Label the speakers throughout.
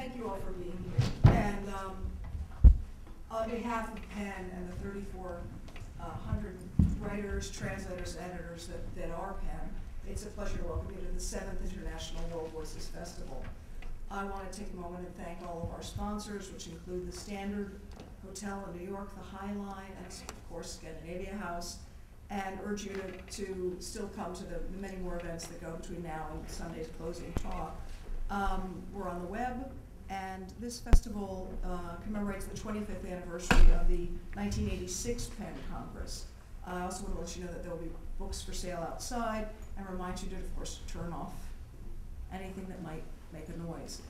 Speaker 1: thank you all for being here. And on behalf of PEN and the 3,400 writers, translators, editors that are PEN, it's a pleasure to welcome you to the 7th International World Voices Festival. I want to take a moment and thank all of our sponsors, which include the Standard Hotel in New York, the High Line, and of course Scandinavia House, and urge you to still come to the many more events that go between now and Sunday's closing talk. We're on the web, and this festival commemorates the 25th anniversary of the 1986 PEN Congress. I also want to let you know that there will be books for sale outside, and remind you to, of course, turn off anything that might make a noise.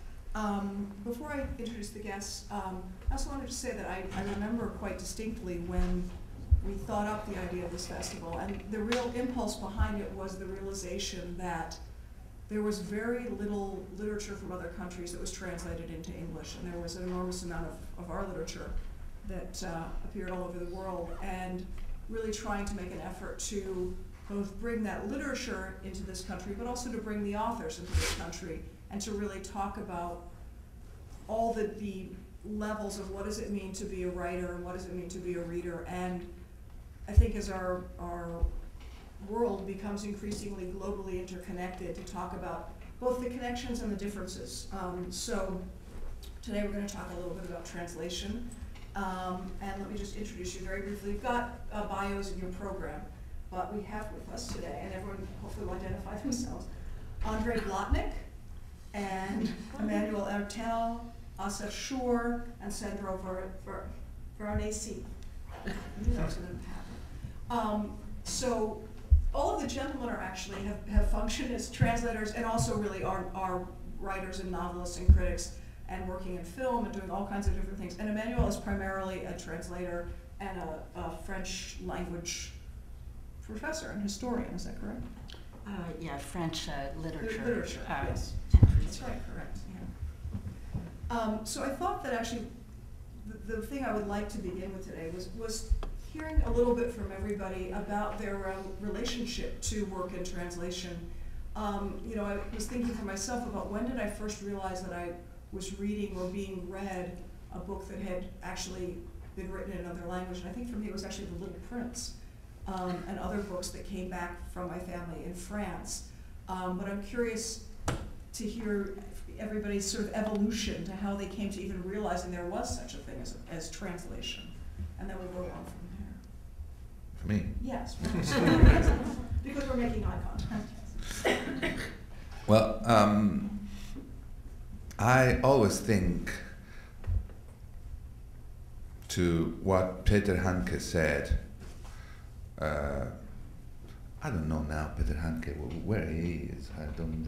Speaker 1: Before I introduce the guests, I also wanted to say that I remember quite distinctly when we thought up the idea of this festival, and the real impulse behind it was the realization that there was very little literature from other countries that was translated into English, and there was an enormous amount of our literature that appeared all over the world, and really trying to make an effort to both bring that literature into this country, but also to bring the authors into this country, and to really talk about all the levels of what does it mean to be a writer, and what does it mean to be a reader. And I think as our world becomes increasingly globally interconnected, to talk about both the connections and the differences. So today we're going to talk a little bit about translation. And let me just introduce you very briefly. We've got bios in your program, but we have with us today, and everyone hopefully will identify themselves, Andrej Blatnik, and Emmanuelle Ertel, Asaf Schurr, and Sandro Veronesi. So all of the gentlemen are actually have functioned as translators, and also really are writers and novelists and critics, and working in film and doing all kinds of different things. And Emmanuelle is primarily a translator and a French language professor and historian, is that correct?
Speaker 2: Yeah, French literature.
Speaker 1: Literature, yes. That's right, correct. Yeah. So I thought that actually the thing I would like to begin with today was hearing a little bit from everybody about their relationship to work in translation. You know, I was thinking for myself about when did I first realize that I was reading or being read a book that had actually been written in another language. And I think for me it was actually The Little Prince and other books that came back from my family in France. But I'm curious to hear everybody's sort of evolution to how they came to even realizing there was such a thing as translation. And then we'll go on from there.
Speaker 3: For me?
Speaker 1: Yes. Because we're making eye contact.
Speaker 3: Well, I always think to what Peter Handke said. I don't know now Peter Handke, where he is. I don't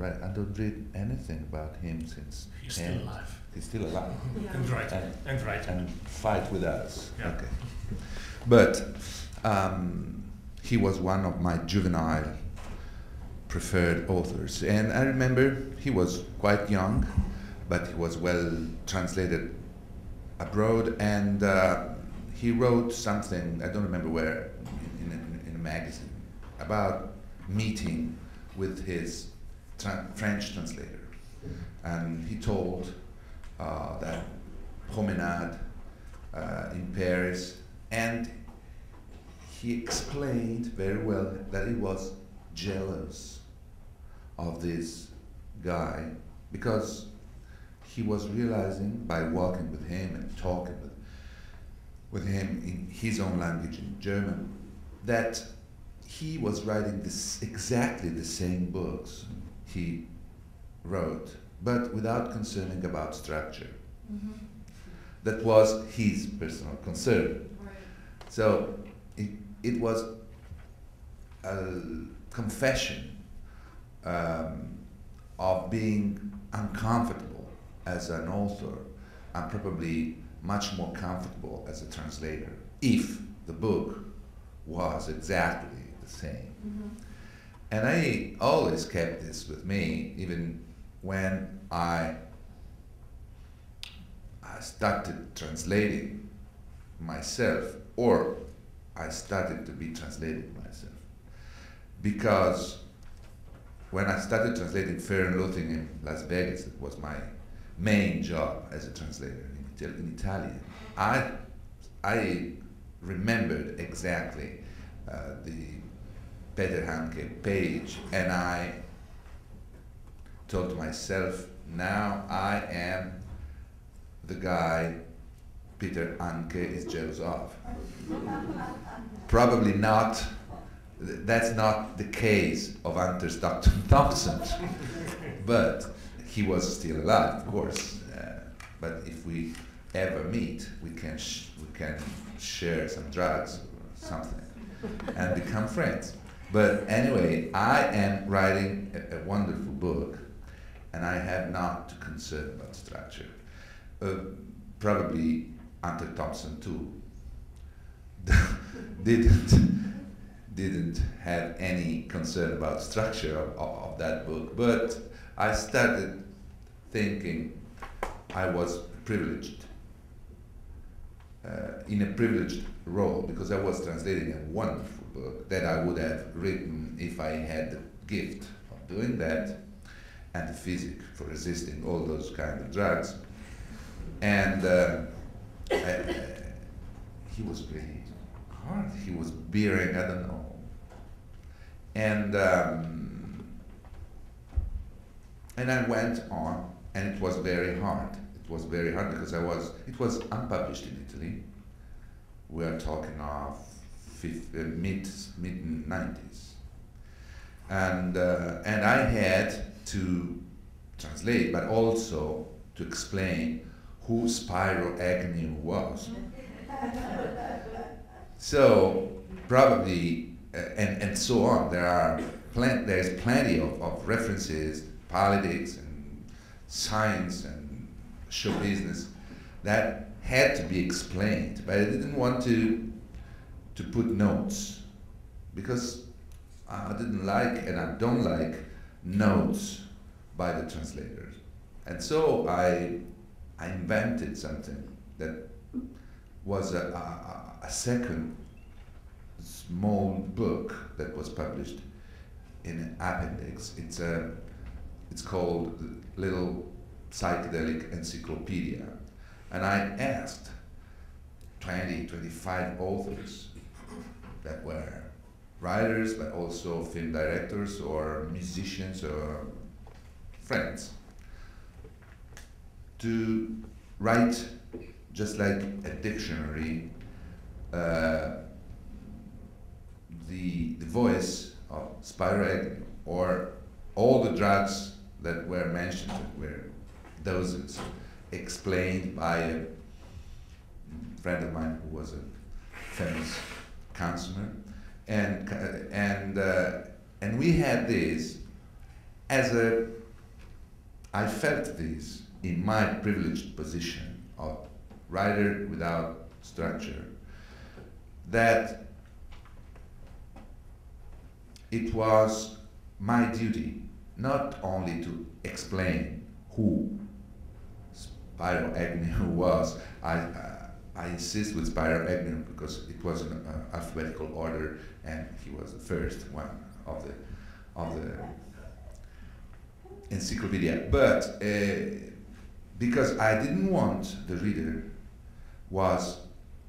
Speaker 3: read anything about him since.
Speaker 4: He's still alive.
Speaker 3: He's still alive.
Speaker 1: Yeah.
Speaker 4: And writing. And writing.
Speaker 3: And fight with us.
Speaker 4: Yeah.
Speaker 3: Okay. But he was one of my juvenile preferred authors. And I remember he was quite young, but he was well translated abroad, and he wrote something, I don't remember where, in a magazine, about meeting with his French translator. And he told that promenade in Paris, and he explained very well that he was jealous of this guy, because he was realizing by walking with him and talking with him in his own language, in German, that he was writing exactly the same books he wrote, but without concerning about structure. Mm-hmm. That was his personal concern.
Speaker 1: Right.
Speaker 3: So it was a confession of being uncomfortable as an author, and probably much more comfortable as a translator, if the book was exactly the same. Mm-hmm. And I always kept this with me, even when I started translating myself, or I started to be translated myself. Because when I started translating Fear and Loathing in Las Vegas, it was main job as a translator in Italian. I remembered exactly the Peter Handke page, and I told myself, now I am the guy Peter Handke is jealous of. Probably not, that's not the case of Hunter Stockton Thompson, but he was still alive, of course. But if we ever meet, we can share some drugs or something and become friends. But anyway, I am writing a wonderful book, and I have not to concern about structure. Probably Hunter Thompson too didn't have any concern about structure of that book, but I started thinking I was privileged, in a privileged role, because I was translating a wonderful book that I would have written if I had the gift of doing that and the physique for resisting all those kind of drugs. And he was really hard. He was bearing, I don't know. And I went on, and it was very hard. It was very hard because it was unpublished in Italy. We are talking of mid-90s. And I had to translate, but also to explain who Spyro Agnew was. So probably, and so on, there's plenty of references, politics and science and show business that had to be explained, but I didn't want to put notes, because I didn't like, and I don't like, notes by the translators. And so I invented something that was a second small book that was published in an appendix. It's called Little Psychedelic Encyclopedia. And I asked 20, 25 authors that were writers, but also film directors or musicians or friends, to write, just like a dictionary, the voice of Spyro Agnew, or all the drugs that were mentioned, that were doses explained by a friend of mine who was a famous counselor, and we had this as I felt this in my privileged position of writer without structure, that it was my duty not only to explain who Spyro Agnew was. I insist with Spyro Agnew because it was in alphabetical order, and he was the first one of the encyclopedia. But because I didn't want the reader was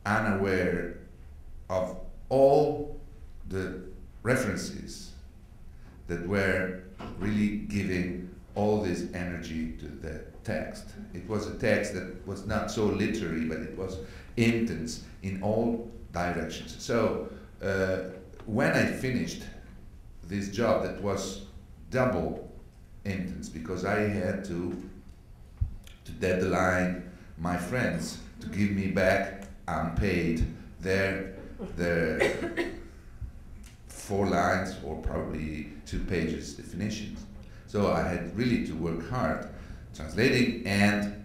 Speaker 3: unaware of all the references that were really giving all this energy to the text. It was a text that was not so literary, but it was intense in all directions. So when I finished this job that was double intense, because I had to deadline my friends to give me back unpaid their 4 lines or probably 2 pages definitions. So I had really to work hard translating and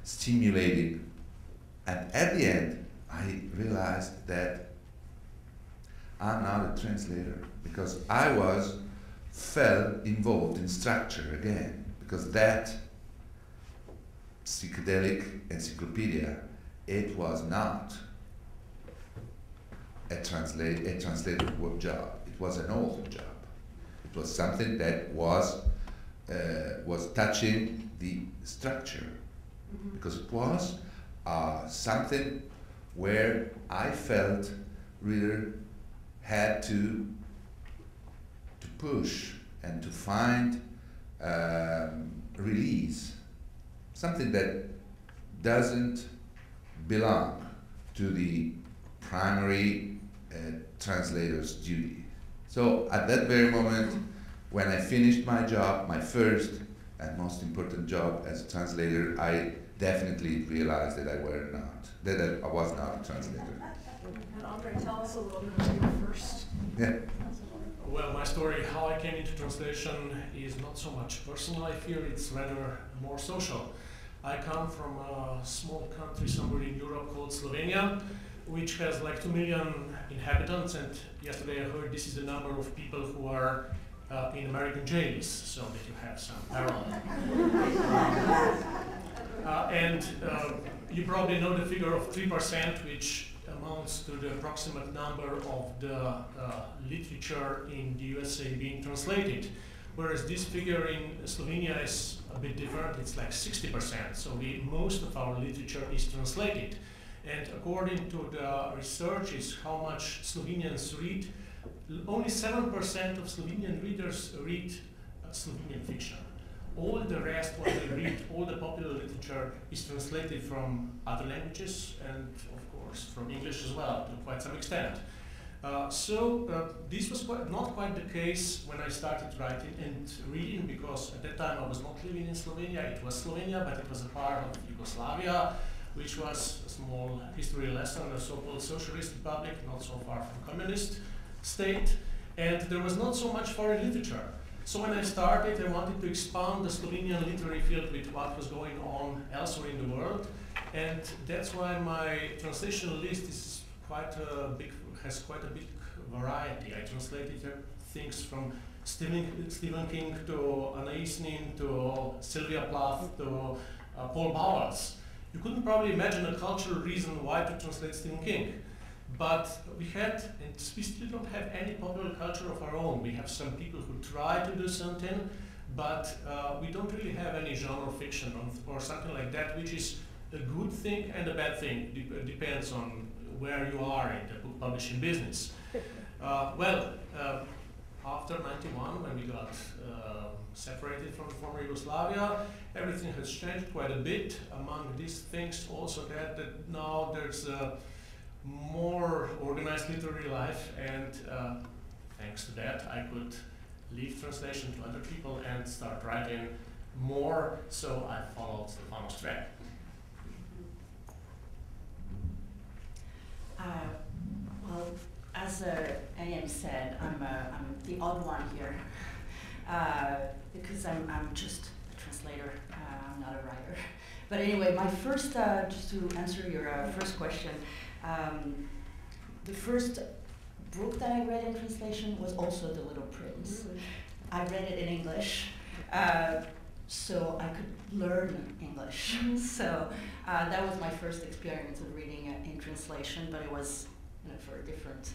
Speaker 3: stimulating. And at the end, I realized that I'm not a translator, because I fell involved in structure again, because that psychedelic encyclopedia, it was not a translator work job. It was an author job. It was something that was touching the structure because it was something where I felt reader had to push and to find release, something that doesn't belong to the primary translator's duty. So at that very moment, when I finished my job, my first and most important job as a translator, I definitely realized that I was not a translator.
Speaker 1: And Andrej, tell us a little bit about your first.
Speaker 3: Yeah.
Speaker 4: Well, my story, how I came into translation, is not so much personal, I fear, it's rather more social. I come from a small country somewhere in Europe called Slovenia, which has like 2 million inhabitants, and yesterday I heard this is the number of people who are in American jails, so that you have some parallel. You probably know the figure of 3%, which amounts to the approximate number of the literature in the USA being translated. Whereas this figure in Slovenia is a bit different, it's like 60%, so most of our literature is translated. And according to the researches, how much Slovenians read, only 7% of Slovenian readers read Slovenian fiction. All the rest, what they read, all the popular literature is translated from other languages and, of course, from English as well, to quite some extent. This was not quite the case when I started writing and reading, because at that time I was not living in Slovenia. It was Slovenia, but it was a part of Yugoslavia, which was a small history lesson, a so-called socialist republic, not so far from communist state, and there was not so much foreign literature. So when I started, I wanted to expand the Slovenian literary field with what was going on elsewhere in the world, and that's why my translation list is has quite a big variety. I translated things from Stephen King to Anais Nin to Sylvia Plath to Paul Bowers. You couldn't probably imagine a cultural reason why to translate Stephen King. But we still don't have any popular culture of our own. We have some people who try to do something, but we don't really have any genre fiction or something like that, which is a good thing and a bad thing. Depends on where you are in the book publishing business. After '91, when we got separated from former Yugoslavia, everything has changed quite a bit. Among these things, also that now there's a more organized literary life, and thanks to that, I could leave translation to other people and start writing more. So I followed Stefano's track.
Speaker 2: Well, as AM said, I'm the odd one here because I'm just a translator. I'm not a writer. But anyway, my first, just to answer your first question, the first book that I read in translation was also The Little Prince. Really? I read it in English, so I could learn English. So that was my first experience of reading in translation, but it was for a different,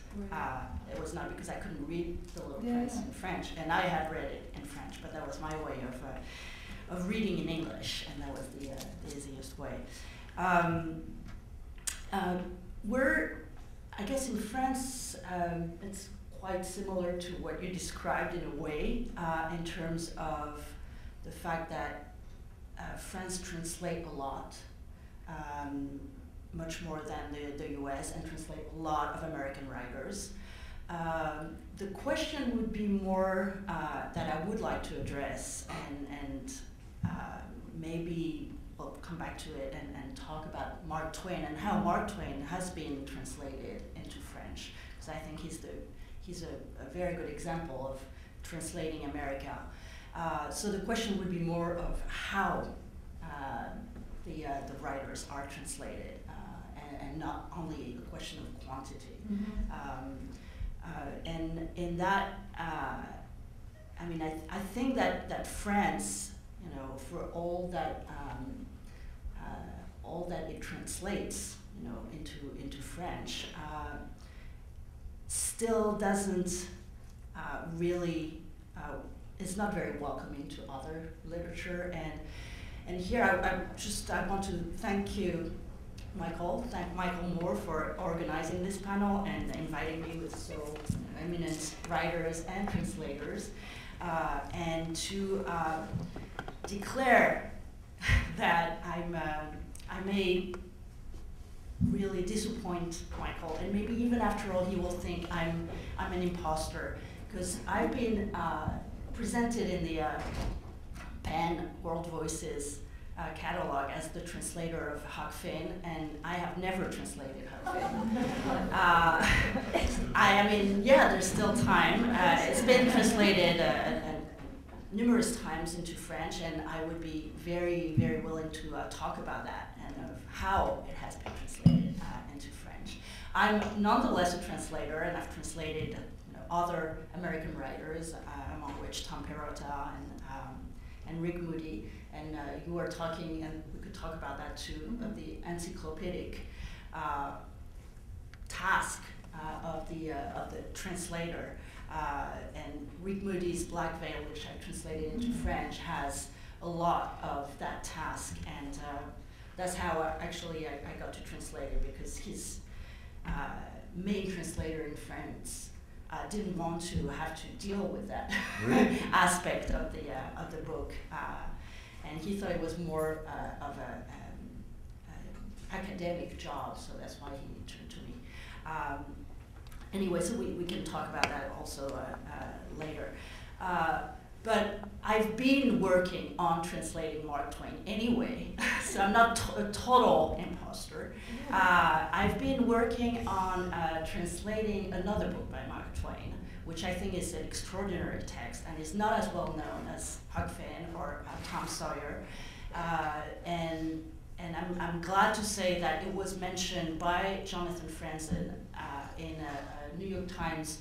Speaker 2: it was not because I couldn't read The Little Prince in French, and I had read it in French, but that was my way of reading in English, and that was the easiest way. I guess in France, it's quite similar to what you described in a way, in terms of the fact that France translate a lot, much more than the US, and translate a lot of American writers. The question would be more that I would like to address, and maybe we'll come back to it and talk about Mark Twain and how Mark Twain has been translated into French, because I think he's a very good example of translating America. So the question would be more of how the writers are translated, and not only a question of quantity. And in that, I mean, I think that France, for all that it translates, into French, still doesn't really, is not very welcoming to other literature, And here I want to thank you, thank Michael Moore for organizing this panel and inviting me with so eminent writers and translators, and to declare that I may really disappoint Michael, and maybe even after all he will think I'm an imposter, because I've been presented in the PEN World Voices catalog as the translator of Huck Finn, and I have never translated Huck Finn. I mean, yeah, there's still time. It's been translated numerous times into French, and I would be very, very willing to talk about that and of how it has been translated into French. I'm nonetheless a translator, and I've translated other American writers, among which Tom Perrotta and Rick Moody, and you were talking, and we could talk about that too, of the encyclopedic task of the translator. And Rick Moody's Black Veil, which I translated into French, has a lot of that task, and that's how I got to translate it, because his main translator in France didn't want to have to deal with that really? Aspect of the book, and he thought it was more of an academic job, so that's why he turned to me. Anyway, so we can talk about that also later. But I've been working on translating Mark Twain anyway, so I'm not a total imposter. I've been working on translating another book by Mark Twain, which I think is an extraordinary text and is not as well known as Huck Finn or Tom Sawyer. And I'm glad to say that it was mentioned by Jonathan Franzen in a New York Times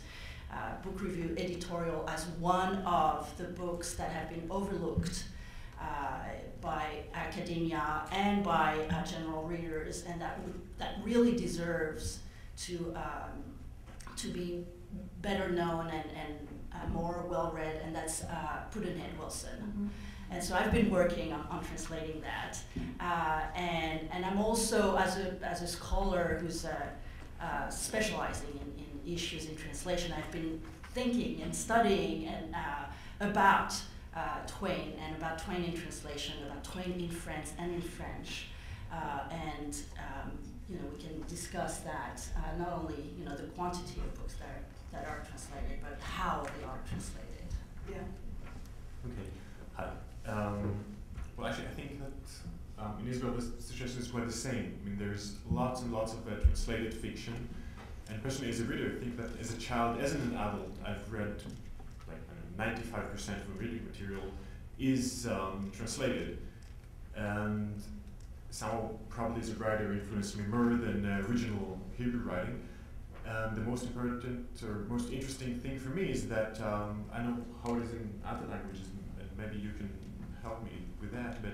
Speaker 2: book review editorial as one of the books that have been overlooked by academia and by general readers, and that really deserves to be better known and more well read, and that's Pudd'nhead Wilson. Mm-hmm. And so I've been working on translating that, and I'm also as a scholar who's specializing in issues in translation. I've been thinking and studying and about Twain and about Twain in translation, about Twain in France and in French, and we can discuss that not only the quantity of books that are translated, but how they are translated.
Speaker 1: Yeah.
Speaker 5: Okay. Hi. Well, actually, I think that in Israel the situation is quite the same. I mean, there's lots and lots of translated fiction, and personally, as a reader, I think that as a child, as an adult, I've read like 95% of the reading material is translated, and somehow probably as a writer influenced me more than original Hebrew writing. The most important or most interesting thing for me is that I know how it is in other languages, and maybe you can help me with that, but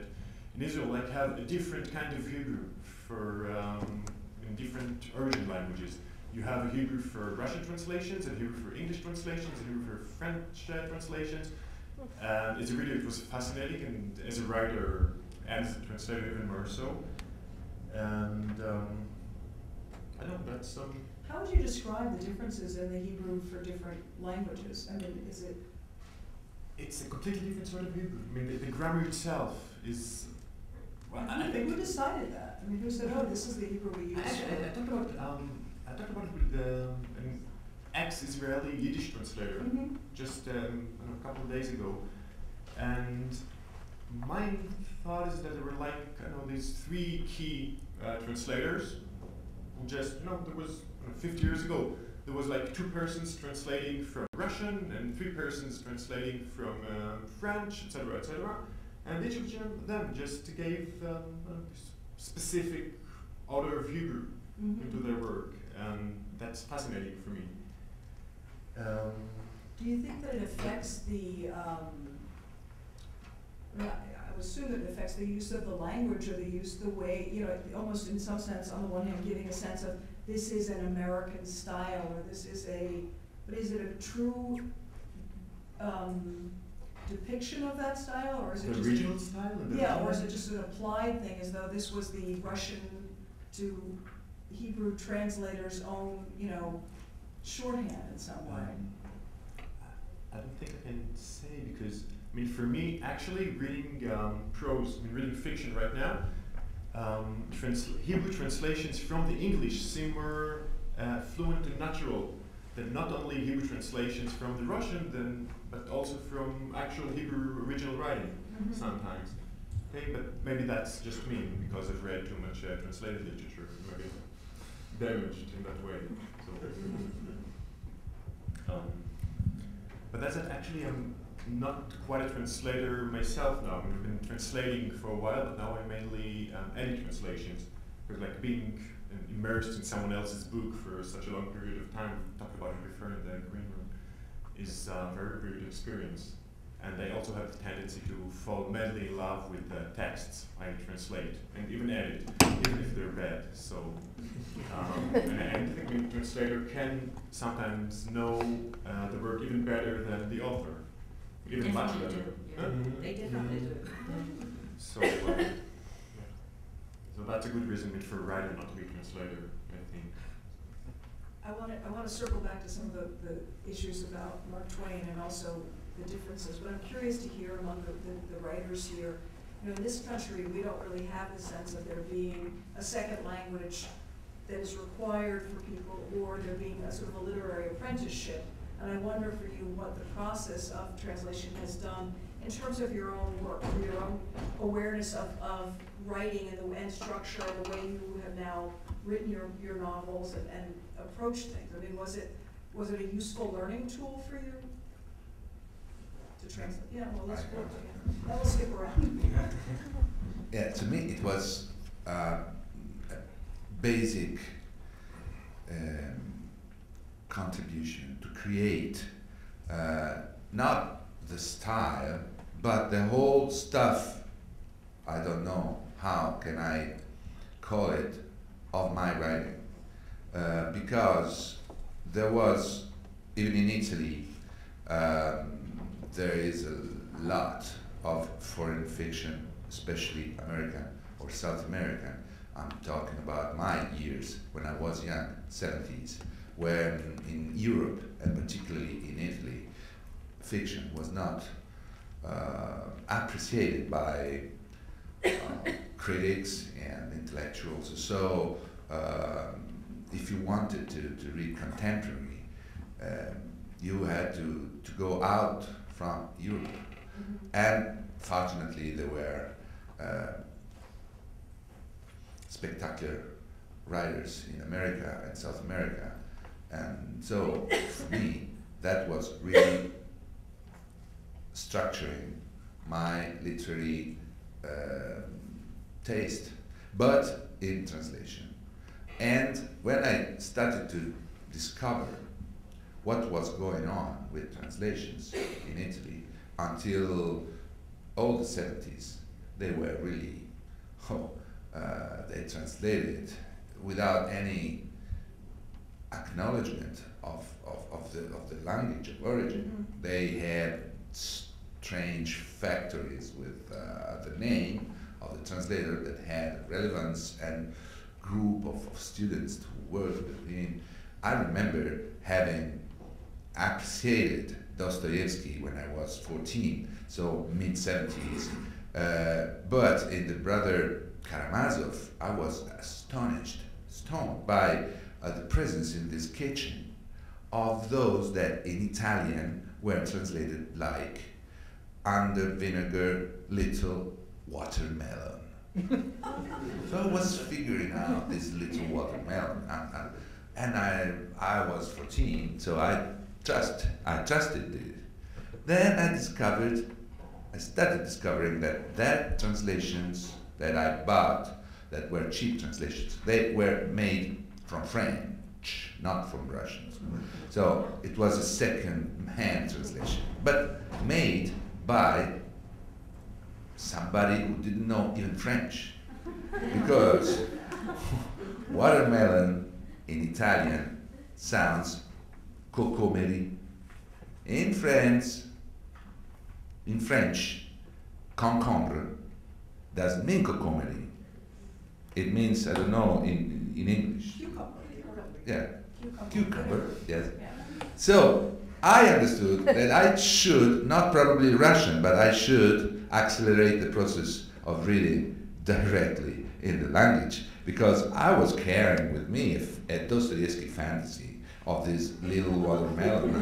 Speaker 5: in Israel, like, have a different kind of Hebrew for in different origin languages. You have a Hebrew for Russian translations, a Hebrew for English translations, a Hebrew for French translations. And as a reader, it was fascinating, and as a writer, and as a translator, even more so. And I know that's
Speaker 1: How would you describe the differences in the Hebrew for different languages? I mean, is it?
Speaker 5: It's a completely different sort of Hebrew. I mean, the grammar itself is. Well, I think
Speaker 1: who decided that? I mean, who said, "Oh, this is the Hebrew we use"?
Speaker 5: Actually, I talked about it with an ex-Israeli Yiddish translator just a couple of days ago, and my thought is that there were these three key translators who just there was 50 years ago there was like 2 persons translating from Russian and 3 persons translating from French, etc., etc. And each of them just gave specific order of Hebrew into their work, and that's fascinating for me.
Speaker 1: Do you think that it affects the? I would assume that it affects the use of the language, or the way, almost in some sense, on the one hand, giving a sense of this is an American style, or this is but is it a true depiction of that style, or is it
Speaker 5: The
Speaker 1: just
Speaker 5: regional style? And the
Speaker 1: yeah, or is
Speaker 5: regional-
Speaker 1: it just an applied thing, as though this was the Russian to Hebrew translator's own, you know, shorthand in some way?
Speaker 5: I don't think I can say, because I mean, for me, actually reading prose, I mean, reading fiction right now, Hebrew translations from the English seem more fluent and natural than not only Hebrew translations from the Russian, but also from actual Hebrew original writing sometimes. Okay, but maybe that's just me because I've read too much translated literature, maybe damaged in that way. So, but that's it. Actually, I'm not quite a translator myself now. I mean, I've been translating for a while, but now I mainly edit translations. Because like being immersed in someone else's book for such a long period of time, we talked about it before in the green room, is a very weird experience. And I also have the tendency to fall madly in love with the texts I translate and even edit, even if they're bad. So, and I think the translator can sometimes know the work even better than the author, even much
Speaker 2: Definitely
Speaker 5: better.
Speaker 2: do, yeah.
Speaker 5: Huh?
Speaker 2: They definitely do.
Speaker 5: So, so that's a good reason for a writer not to be a translator, I think.
Speaker 1: I want to circle back to some of the issues about Mark Twain and also the differences, but I'm curious to hear among the writers here. You know, in this country, we don't really have the sense of there being a second language that is required for people, or there being a sort of a literary apprenticeship. And I wonder for you what the process of translation has done in terms of your own work, your own awareness of writing and structure, and the way you have now written your novels and approached things. I mean, was it a useful learning tool for you to translate? Yeah, well, let's go. That will skip around.
Speaker 3: Yeah, to me it was a basic contribution to create not the style, but the whole stuff, I don't know how can I call it, of my writing. Because there was, even in Italy, there is a lot of foreign fiction, especially American or South American. I'm talking about my years when I was young, 70s, when in Europe, and particularly in Italy, fiction was not appreciated by critics and intellectuals. So if you wanted to read contemporary, you had to go out from Europe. And fortunately there were spectacular writers in America and South America. And so for me, that was really structuring my literary taste, but in translation. And when I started to discover what was going on with translations in Italy, until all the 70s, they were really, they translated without any acknowledgement of the language of origin. They had strange factories with the name of the translator that had relevance and group of students who worked with him. I remember having appreciated Dostoevsky when I was 14, so mid-70s. But in the brother Karamazov, I was stoned by the presence in this kitchen of those that in Italian were translated like under vinegar little watermelon. So I was figuring out this little watermelon, and I was 14, so I trusted it. Then I started discovering that translations that I bought, that were cheap translations, they were made from French, not from Russian. So it was a second-hand translation, but made by somebody who didn't know even French, because watermelon in Italian sounds cocomeri. In France, In French, concombre doesn't mean cocombery. It means, I don't know, in English.
Speaker 1: Cucumber.
Speaker 3: Yeah, cucumber, yes.
Speaker 1: Yeah.
Speaker 3: So I understood that I should, not probably Russian, but I should accelerate the process of reading directly in the language, because I was carrying with me a Dostoevsky fantasy of this little watermelon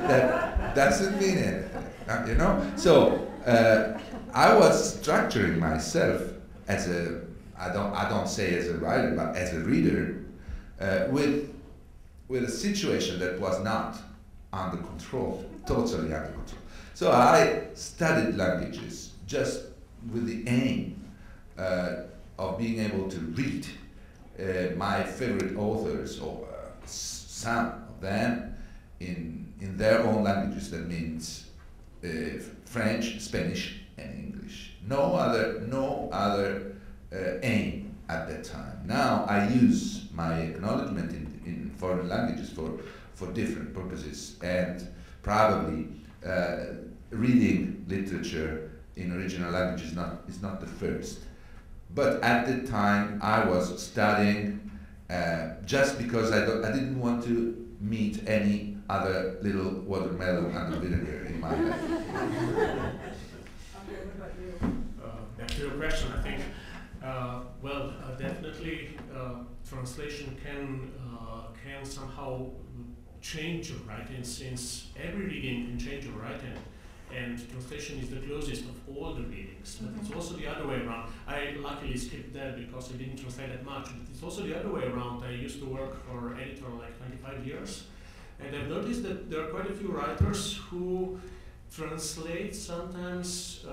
Speaker 3: that doesn't mean anything, you know? So I was structuring myself as a, I don't say as a writer, but as a reader, with a situation that was not under control, totally under control. So I studied languages just with the aim of being able to read my favorite authors, or some of them, in their own languages. That means French, Spanish, and English. No other aim at that time. Now I use my acknowledgement in foreign languages for different purposes, and probably reading literature in original language is not the first. But at the time I was studying just because I didn't want to meet any other little watermelon and vinegar in my life.
Speaker 1: Andrej, what about you?
Speaker 4: Back to your question, I think, definitely translation can somehow change your writing, since every reading can change your writing, and translation is the closest of all the readings. But it's also the other way around. I luckily skipped that because I didn't translate that much. But it's also the other way around. I used to work for editor like 25 years, and I've noticed that there are quite a few writers who translate sometimes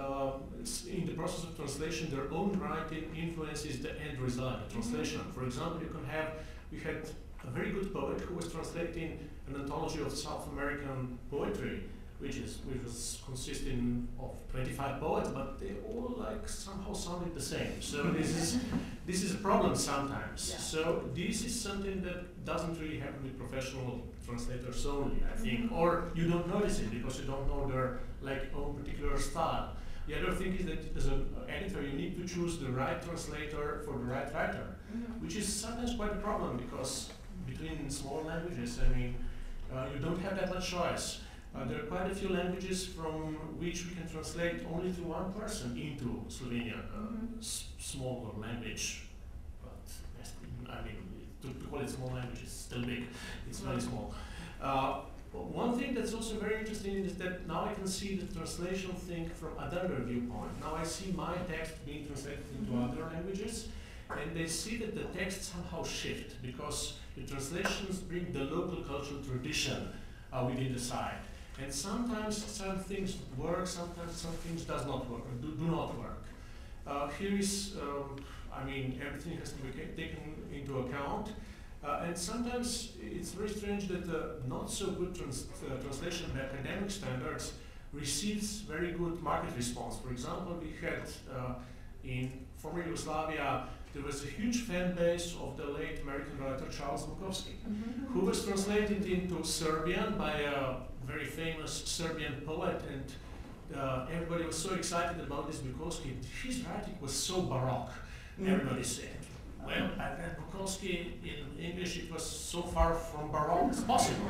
Speaker 4: in the process of translation their own writing influences the end result, the translation. For example, we had a very good poet who was translating an anthology of South American poetry, which was consisting of 25 poets, but they all like somehow sounded the same. So this is a problem sometimes.
Speaker 1: Yeah.
Speaker 4: So this is something that doesn't really happen with professional translators only, I think, or you don't notice it because you don't know their own particular style. The other thing is that as an editor, you need to choose the right translator for the right writer, which is sometimes quite a problem, because between small languages, I mean, you don't have that much choice. There are quite a few languages from which we can translate only through one person into Slovenian, smaller language. But I mean, to call it small language is still big. It's very small. One thing that's also very interesting is that now I can see the translation thing from another viewpoint. Now I see my text being translated into other languages, and they see that the text somehow shift, because the translations bring the local cultural tradition within the site. And sometimes some things work, sometimes some things do not work. Here is, I mean, everything has to be taken into account. And sometimes it's very strange that the not so good translation by academic standards receives very good market response. For example, we had in former Yugoslavia, there was a huge fan base of the late American writer Charles Bukowski, who was translated into Serbian by a very famous Serbian poet, and everybody was so excited about this Bukowski. His writing was so baroque, everybody said. Well, I read Bukowski in English, it was so far from baroque as possible.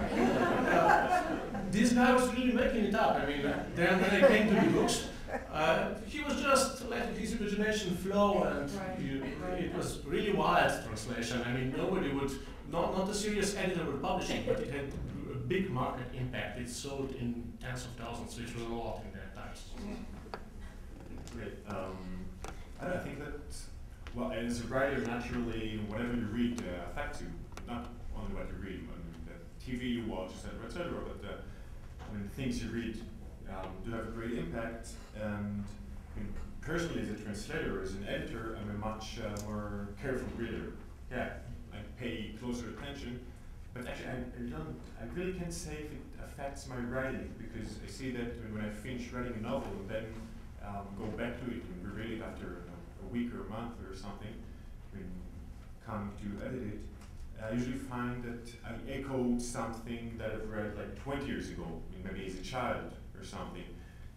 Speaker 4: This guy was really making it up. I mean, then when I came to the books, he was just letting his imagination flow, and it was really wild translation. I mean, nobody would, not a serious editor would publish it, but it had a big market impact. It sold in tens of thousands, which was a lot in their times.
Speaker 5: Great. I think that, well, as a writer, naturally, whatever you read affects you. Not only what you read, but the TV you watch, etc., but things you read do have a great impact. And personally, as a translator, as an editor, I'm a much more careful reader. Yeah, I pay closer attention, but actually, I really can't say if it affects my writing, because I see that when I finish writing a novel and then go back to it and reread it after a week or a month or something, when coming to edit it, I usually find that I echoed something that I've read like 20 years ago, maybe as a child or something.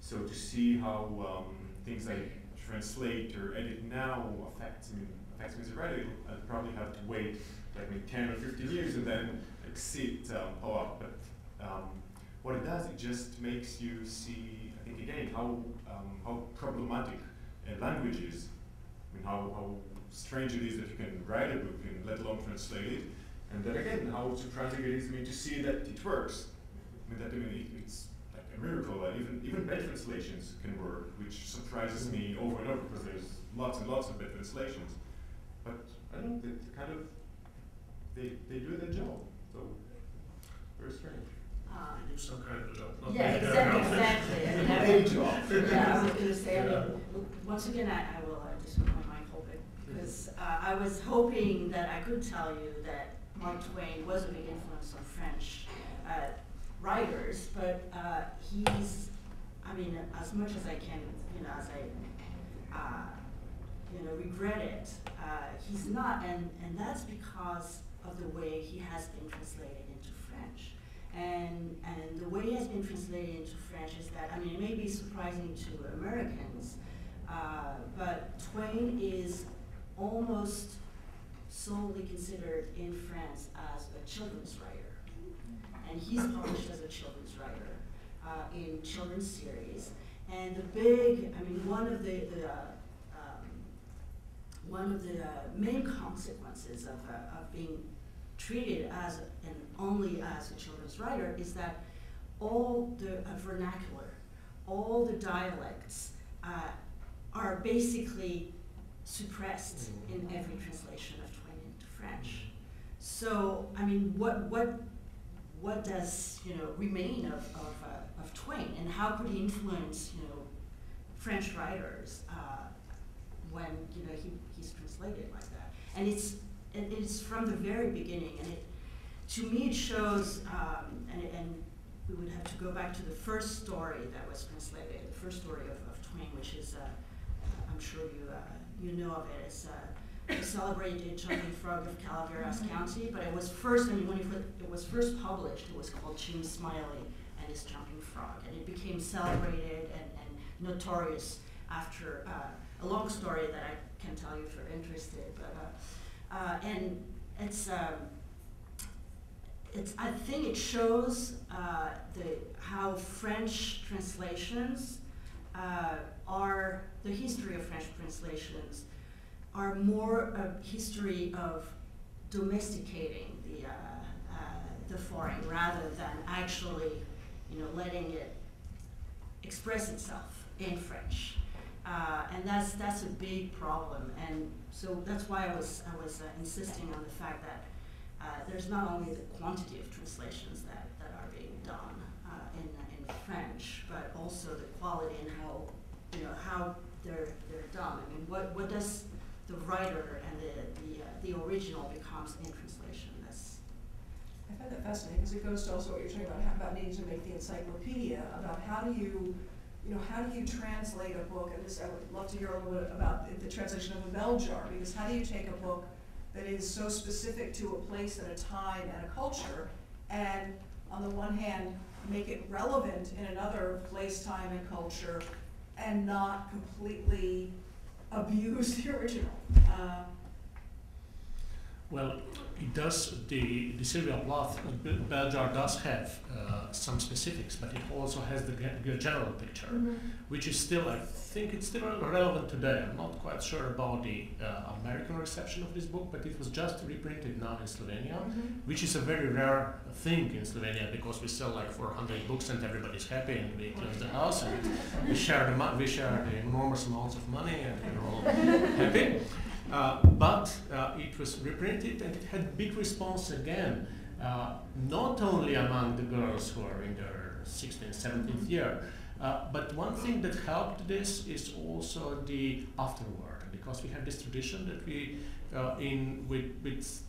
Speaker 5: So to see how things like translate or edit now affects me as a writer, I'd probably have to wait like maybe 10 or 15 years and then like see it pop up. But what it does, it just makes you see, I think again, how problematic language is. I mean, how strange it is that you can write a book and let alone translate it. And then again, how surprising it is to me to see that it works. It's like a miracle that even bad translations can work, which surprises me over and over because there's lots and lots of bad translations. But I don't know, they do their job. So very strange.
Speaker 4: They do some kind of job. Not
Speaker 2: Yeah, exactly. I mean,
Speaker 5: Day job.
Speaker 2: yeah, I was going to say, I mean, once again, I will disappoint my hoping, because I was hoping that I could tell you that Mark Twain was a big influence on French writers, but he's, I mean, as much as I can, as I, regret it, he's not, and that's because of the way he has been translated into French. And the way he has been translated into French is that, I mean, it may be surprising to Americans, but Twain is almost solely considered in France as a children's writer. And he's published as a children's writer in children's series. And the big, I mean, one of the main consequences of being treated as and only as a children's writer is that all the vernacular, all the dialects are basically suppressed in every translation of Twain into French. So, I mean, what does remain of Twain, and how could he influence French writers when he's translated like that? And it's from the very beginning, and to me it shows, and we would have to go back to the first story that was translated, the first story of Twain, which is, I'm sure you know of it. It's the celebrated Jumping Frog of Calaveras County, but it was first, I mean, when it was first published, it was called Jim Smiley and His Jumping Frog, and it became celebrated and notorious after a long story that I can tell you if you're interested, but and it's I think it shows how French translations are, the history of French translations are more a history of domesticating the foreign rather than actually letting it express itself in French. And that's a big problem, and so that's why I was insisting on the fact that there's not only the quantity of translations that are being done in French, but also the quality and how they're done. I mean, what does the writer and the original becomes in translation?
Speaker 1: I find that fascinating because it goes to also what you're talking about needing to make the encyclopedia, about how do you translate a book, and this I would love to hear a little bit about the translation of a bell jar, because how do you take a book that is so specific to a place and a time and a culture, and on the one hand, make it relevant in another place, time, and culture, and not completely abuse the original?
Speaker 4: Well, it does, the Sylvia Plath bell jar does have some specifics, but it also has the general picture, which is still, I think it's still relevant today. I'm not quite sure about the American reception of this book, but it was just reprinted now in Slovenia, which is a very rare thing in Slovenia, because we sell like 400 books and everybody's happy and we close the house and we share the enormous amounts of money and we're all happy. But it was reprinted and it had big response again, not only among the girls who are in their 16th, 17th year, but one thing that helped this is also the afterword, because we have this tradition that we, with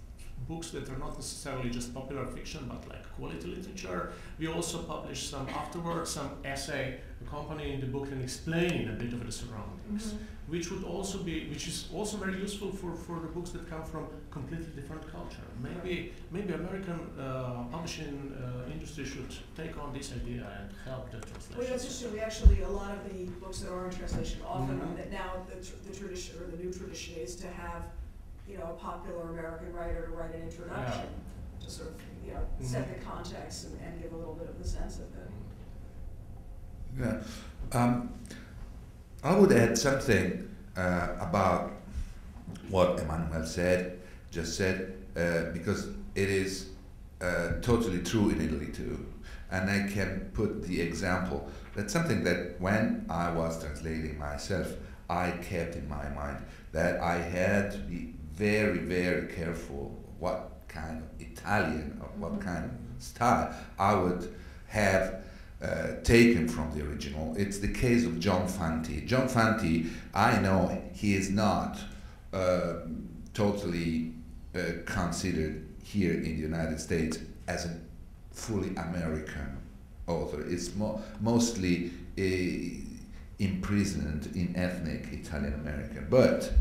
Speaker 4: books that are not necessarily just popular fiction, but like quality literature. We also published some afterwards, some essay accompanying the book and explaining a bit of the surroundings, which would also be, which is also very useful for the books that come from completely different culture. Maybe American publishing industry should take on this idea and help the translation.
Speaker 1: Well, that's interesting. We actually, a lot of the books that are in translation often, that now the tradition or the new tradition is to have, you know, a popular American writer to write an introduction to sort of, you know, set the context and give a little bit of the sense of it.
Speaker 3: Yeah. I would add something about what Emmanuelle just said, because it is totally true in Italy too. And I can put the example, that's something that when I was translating myself, I kept in my mind, that I had to be very, very careful what kind of Italian or what kind of style I would have taken from the original. It's the case of John Fanti. John Fanti, I know he is not totally considered here in the United States as a fully American author. It's mostly imprisoned in ethnic Italian American. But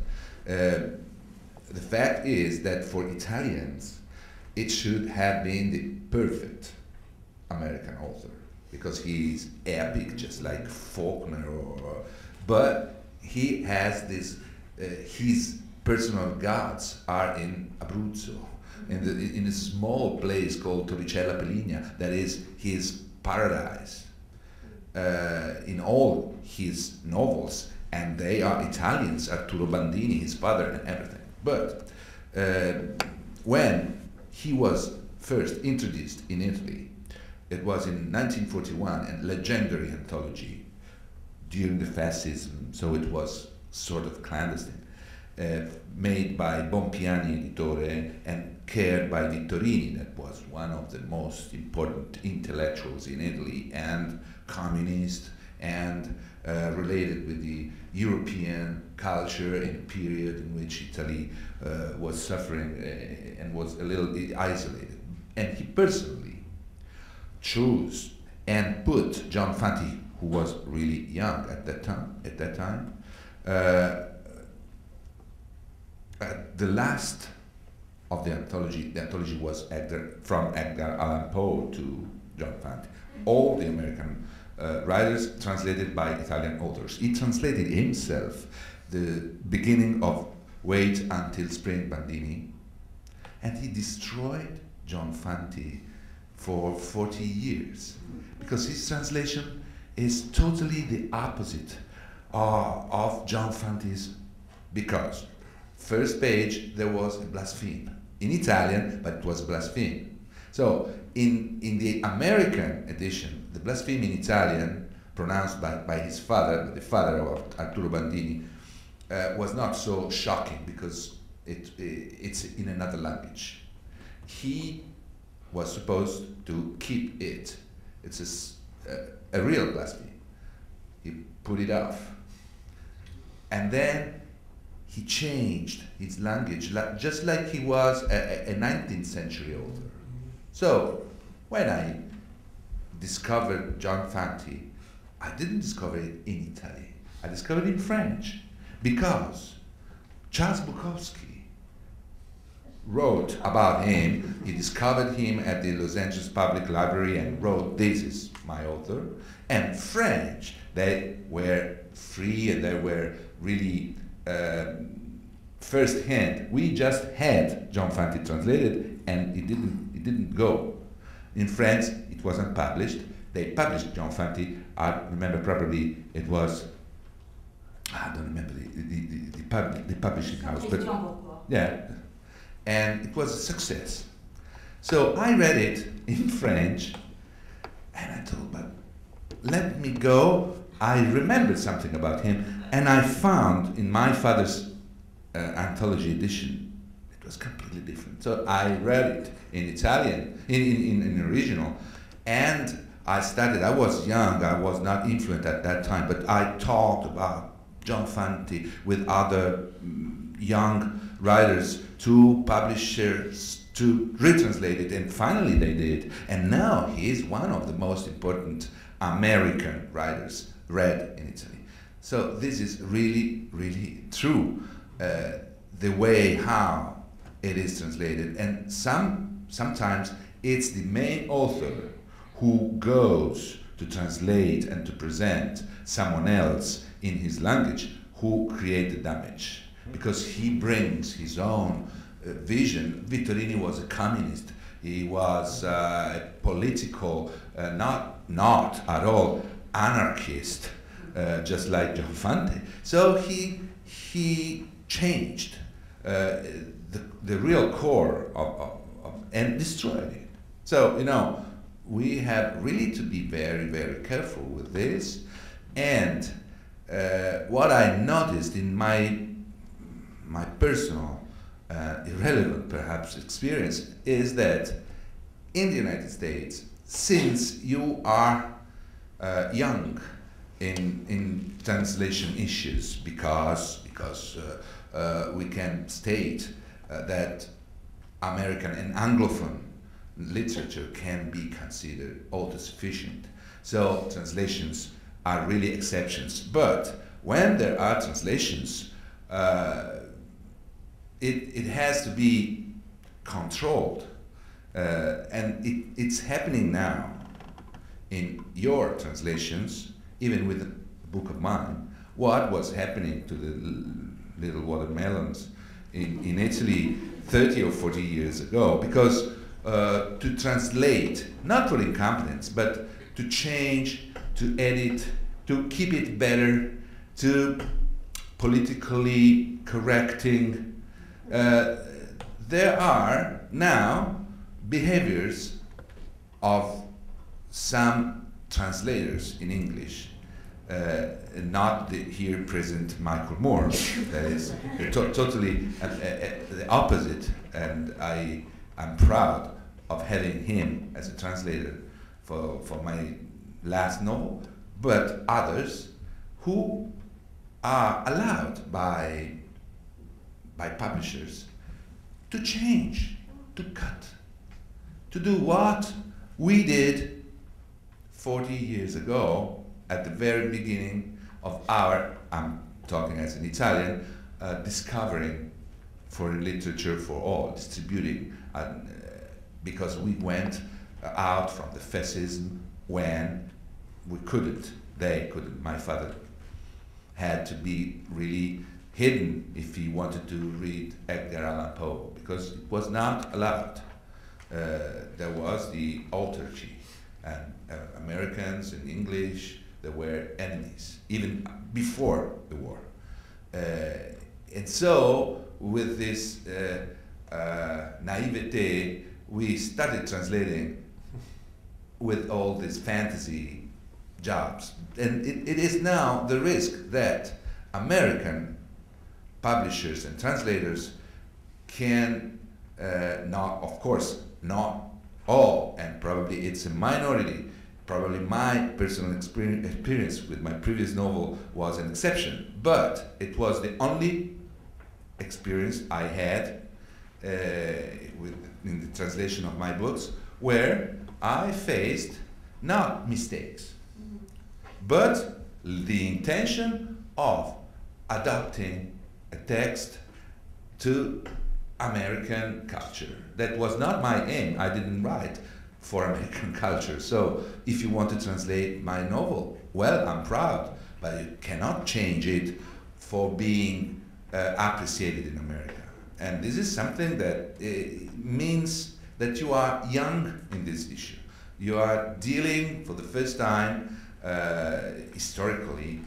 Speaker 3: the fact is that for Italians, it should have been the perfect American author, because he's epic, just like Faulkner, but he has this, his personal gods are in Abruzzo, in a small place called Torricella Peligna, that is his paradise. In all his novels, and they are Italians, Arturo Bandini, his father, and everything. But when he was first introduced in Italy, it was in 1941, a legendary anthology during the fascism, so it was sort of clandestine, made by Bompiani Editore and cared by Vittorini, that was one of the most important intellectuals in Italy and communist and related with the European culture in a period in which Italy was suffering and was a little isolated. And he personally chose and put John Fanti, who was really young at that time, the last of the anthology. The anthology was from Edgar Allan Poe to John Fanti. All the American writers translated by Italian authors. He translated himself the beginning of Wait Until Spring, Bandini, and he destroyed John Fanti for 40 years, because his translation is totally the opposite of John Fanti's, because first page there was a blaspheme in Italian, but it was blaspheme. So in the American edition, the blaspheme in Italian, pronounced by his father, the father of Arturo Bandini, was not so shocking because it's in another language. He was supposed to keep it. It's a real blasphemy. He put it off. And then he changed his language, just like he was a 19th century author. So when I discovered John Fanti, I didn't discover it in Italy. I discovered it in French, because Charles Bukowski wrote about him. He discovered him at the Los Angeles Public Library and wrote, "This is my author." And French, they were free and they were really first hand. We just had John Fanti translated, and it didn't go. In France, it wasn't published. They published John Fanti. I remember probably it was, I don't remember the publishing house, but yeah, and it was a success. So I read it in French, and I thought, but let me go. I remembered something about him, and I found in my father's anthology edition, it was completely different. So I read it in Italian, in original, and I was young, I was not influent at that time, but I talked about John Fanti with other young writers to publishers, to retranslate it, and finally they did. And now he is one of the most important American writers read in Italy. So this is really, really true, the way how it is translated. And sometimes it's the main author who goes to translate and to present someone else in his language who create the damage, because he brings his own vision. Vittorini was a communist. He was a political, not at all anarchist, just like John Fante. So he changed the real core of and destroyed it. So, you know, we have really to be very, very careful with this. And what I noticed in my personal, irrelevant perhaps experience is that in the United States, since you are young in translation issues, because we can state that American and Anglophone literature can be considered autosufficient. So translations are really exceptions. But when there are translations, it has to be controlled. And it's happening now in your translations, even with the book of mine, what was happening to the little watermelons in Italy 30 or 40 years ago, because to translate, not for incompetence, but to change, to edit, to keep it better, to politically correcting, there are now behaviors of some translators in English, not the here present Michael Moore, that is totally the opposite, and I'm proud of having him as a translator for my last novel, but others who are allowed by publishers to change, to cut, to do what we did 40 years ago at the very beginning of our, I'm talking as an Italian, discovering foreign literature for all, distributing, because we went out from the fascism when we couldn't, they couldn't. My father had to be really hidden if he wanted to read Edgar Allan Poe, because it was not allowed. There was the autarky, and Americans and English, they were enemies, even before the war. And so, with this naivete, we started translating with all these fantasy jobs. And it is now the risk that American publishers and translators can, not, of course, not all, and probably it's a minority. Probably my personal experience with my previous novel was an exception, but it was the only experience I had in the translation of my books where I faced not mistakes, but the intention of adapting a text to American culture. That was not my aim. I didn't write for American culture. So if you want to translate my novel, well, I'm proud, but you cannot change it for being appreciated in America. And this is something that means that you are young in this issue. You are dealing for the first time, historically,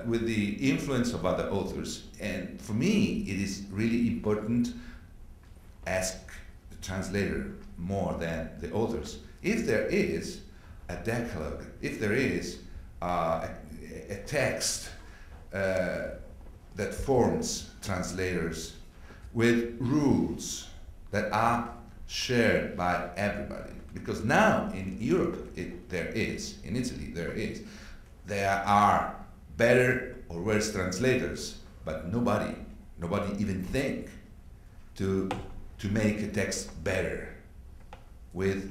Speaker 3: with the influence of other authors. And for me, it is really important to ask the translator more than the authors. If there is a decalogue, if there is a text that forms translators with rules that are shared by everybody, because now in Europe there is, in Italy there are better or worse translators, but nobody even think to to make a text better with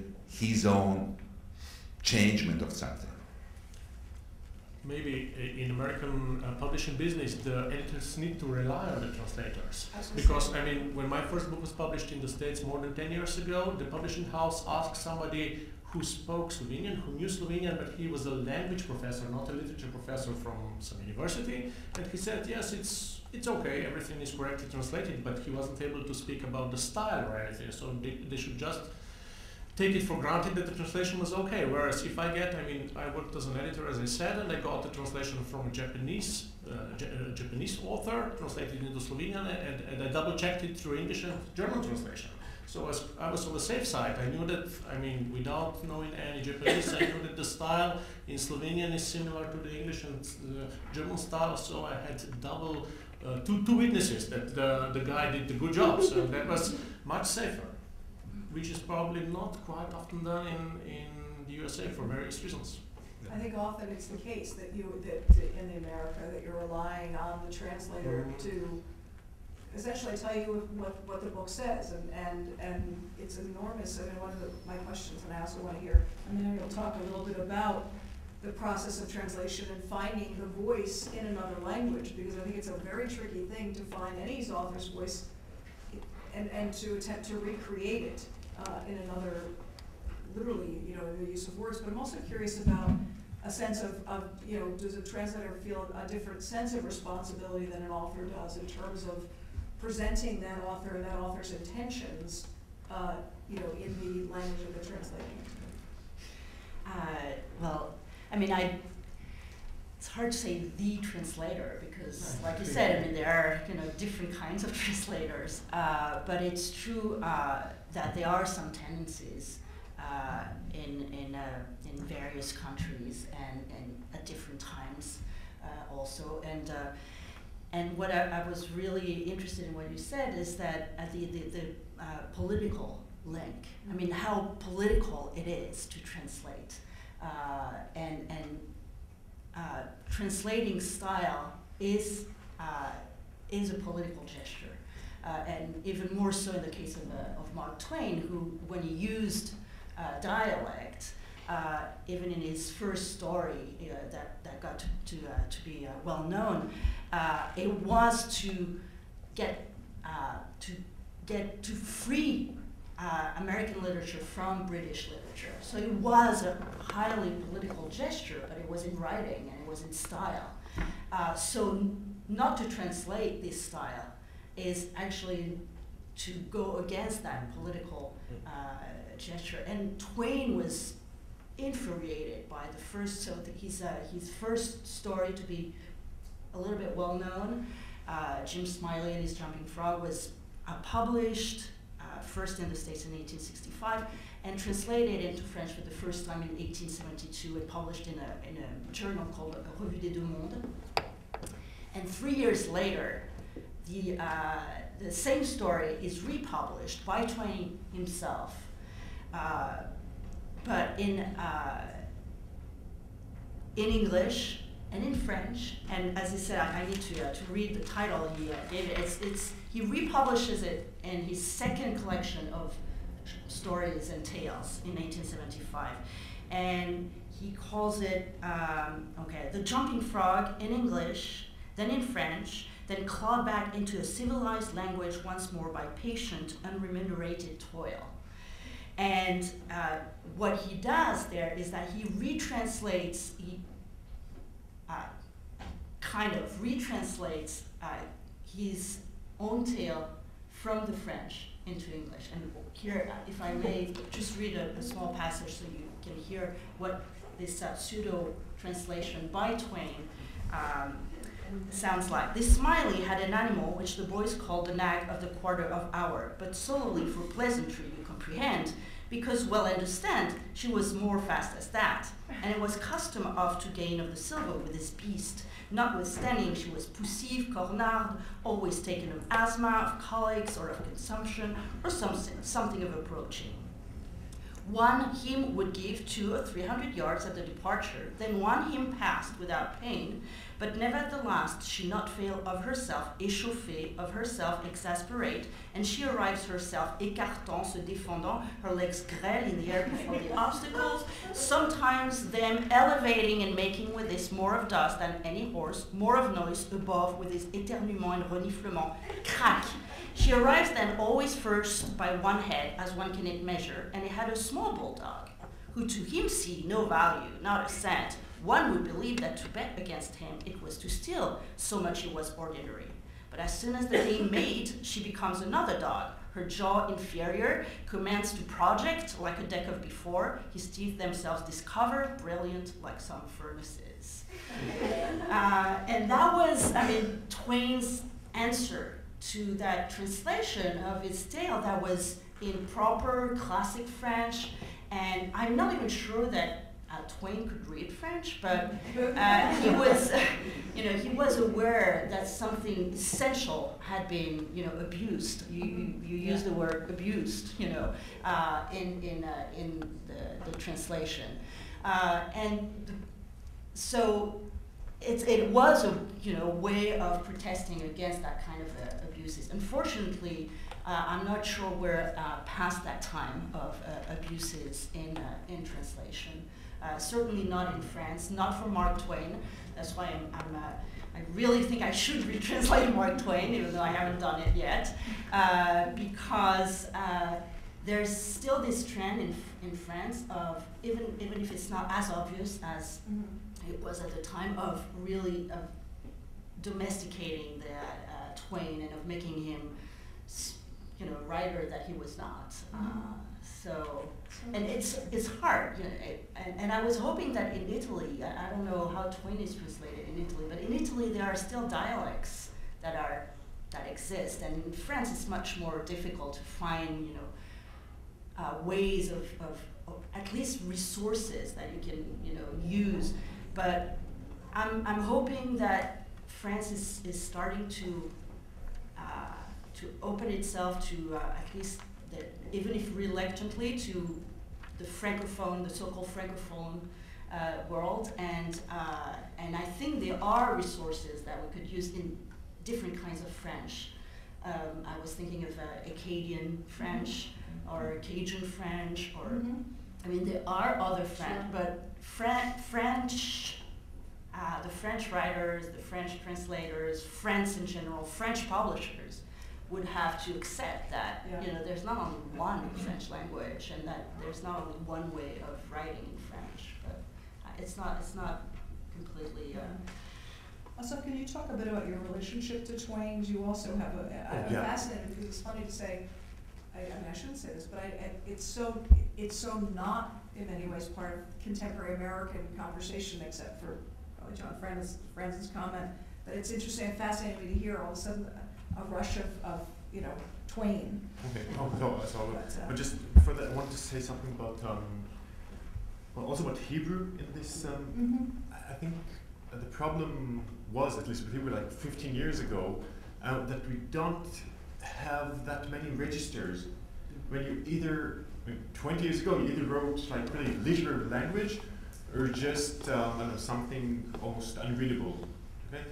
Speaker 3: his own changement of something.
Speaker 4: Maybe in American publishing business, the editors need to rely on the translators.
Speaker 1: Absolutely.
Speaker 4: Because, I mean, when my first book was published in the States more than 10 years ago, the publishing house asked somebody who spoke Slovenian, who knew Slovenian, but he was a language professor, not a literature professor from some university. And he said, yes, it's okay, everything is correctly translated, but he wasn't able to speak about the style or anything. So they should just take it for granted that the translation was okay. Whereas if I worked as an editor, as I said, and I got the translation from a Japanese author, translated into Slovenian, and I double-checked it through English and German translation. So as I was on the safe side, I knew that, without knowing any Japanese, I knew that the style in Slovenian is similar to the English and the German style, so I had double, two witnesses that the guy did the good job, so that was much safer, which is probably not quite often done in the USA for various reasons.
Speaker 1: I think often it's the case that in America that you're relying on the translator to essentially tell you what the book says, and it's enormous. I mean, one of my questions, and I also want to hear Emmanuelle talk a little bit about the process of translation and finding the voice in another language, because I think it's a very tricky thing to find any author's voice and to attempt to recreate it in another, literally, the use of words. But I'm also curious about a sense of does a translator feel a different sense of responsibility than an author does in terms of presenting that author and that author's intentions, in the language that they're translating?
Speaker 2: It's hard to say the translator because, like you said, there are different kinds of translators. But it's true that there are some tendencies in various countries and at different times also. And what I was really interested in what you said is that the political link. I mean, how political it is to translate, and translating style is a political gesture, and even more so in the case of Mark Twain, who, when he used dialect, even in his first story that got to be well known, it was to get to free American literature from British literature. So it was a highly political gesture, but it was in writing and it was in style. So not to translate this style is actually to go against that political gesture. And Twain was infuriated by the first, so his first story to be a little bit well known, Jim Smiley and His Jumping Frog, was published first in the States in 1865 and translated into French for the first time in 1872 and published in a journal called Revue des Deux Mondes. And 3 years later, the same story is republished by Twain himself, but in English and in French. And as I said, I need to read the title he gave it. He republishes it in his second collection of stories and tales in 1875, and he calls it The Jumping Frog in English, then in French, then clawed back into a civilized language once more by patient, unremunerated toil. And what he does there is that he retranslates, his own tale from the French into English. And here, if I may just read a small passage so you can hear what this pseudo translation by Twain sounds like. This Smiley had an animal which the boys called the nag of the quarter of hour, but solely for pleasantry, you comprehend, because, well understand, she was more fast as that, and it was custom of to gain of the silver with this beast, notwithstanding she was poussive, cornard, always taken of asthma, of colics, or of consumption, or something of approaching. One him would give 200 or 300 yards at the departure, then one him passed without pain, but never at the last she not fail of herself échauffée, of herself exasperate, and she arrives herself écartant, se défendant, her legs grêle in the air before the obstacles, sometimes them elevating and making with this more of dust than any horse, more of noise above with his éternuement and reniflement, crack. She arrives then always first by one head, as one can it measure, and it had a small bulldog, who to him see no value, not a cent. One would believe that to bet against him it was to steal, so much it was ordinary. But as soon as the day made, she becomes another dog. Her jaw inferior, commands to project like a deck of before, his teeth themselves discover, brilliant like some furnaces. And that was, I mean, Twain's answer to that translation of his tale that was in proper classic French, and I'm not even sure that Twain could read French, but he was, he was aware that something essential had been, abused. You use the word abused, in the translation, so it was a way of protesting against that kind of abuses. Unfortunately, I'm not sure we're past that time of abuses in translation. Certainly not in France, not for Mark Twain. That's why I really think I should retranslate Mark Twain, even though I haven't done it yet, because there's still this trend in France of, even if it's not as obvious as it was at the time, of really domesticating that Twain and of making him, a writer that he was not. And it's hard, and I was hoping that in Italy, I don't know how Twain is translated in Italy, but in Italy there are still dialects that exist, and in France it's much more difficult to find, ways of at least resources that you can, use. But I'm hoping that France is starting to open itself to at least, even if reluctantly, to the francophone, the so-called francophone world, and I think there are resources that we could use in different kinds of French. I was thinking of Acadian French or Cajun French, or I mean there are other French, but French. The French writers, the French translators, France in general, French publishers would have to accept that there's not only one French language, and that there's not only one way of writing in French, but it's not completely.
Speaker 1: Asaf, can you talk a bit about your relationship to Twain? You also have I'm fascinated because it's funny to say. I mean, I shouldn't say this, but it's so not in many ways part of contemporary American conversation, except for probably John Francis' comment. But it's interesting and fascinating to hear all of a sudden a rush of Twain.
Speaker 5: Okay. But just for that, I want to say something about also about Hebrew in this. I think the problem was, at least with Hebrew, like 15 years ago, that we don't have that many registers. When you either 20 years ago, you either wrote like really literal language, or just something almost unreadable. Okay.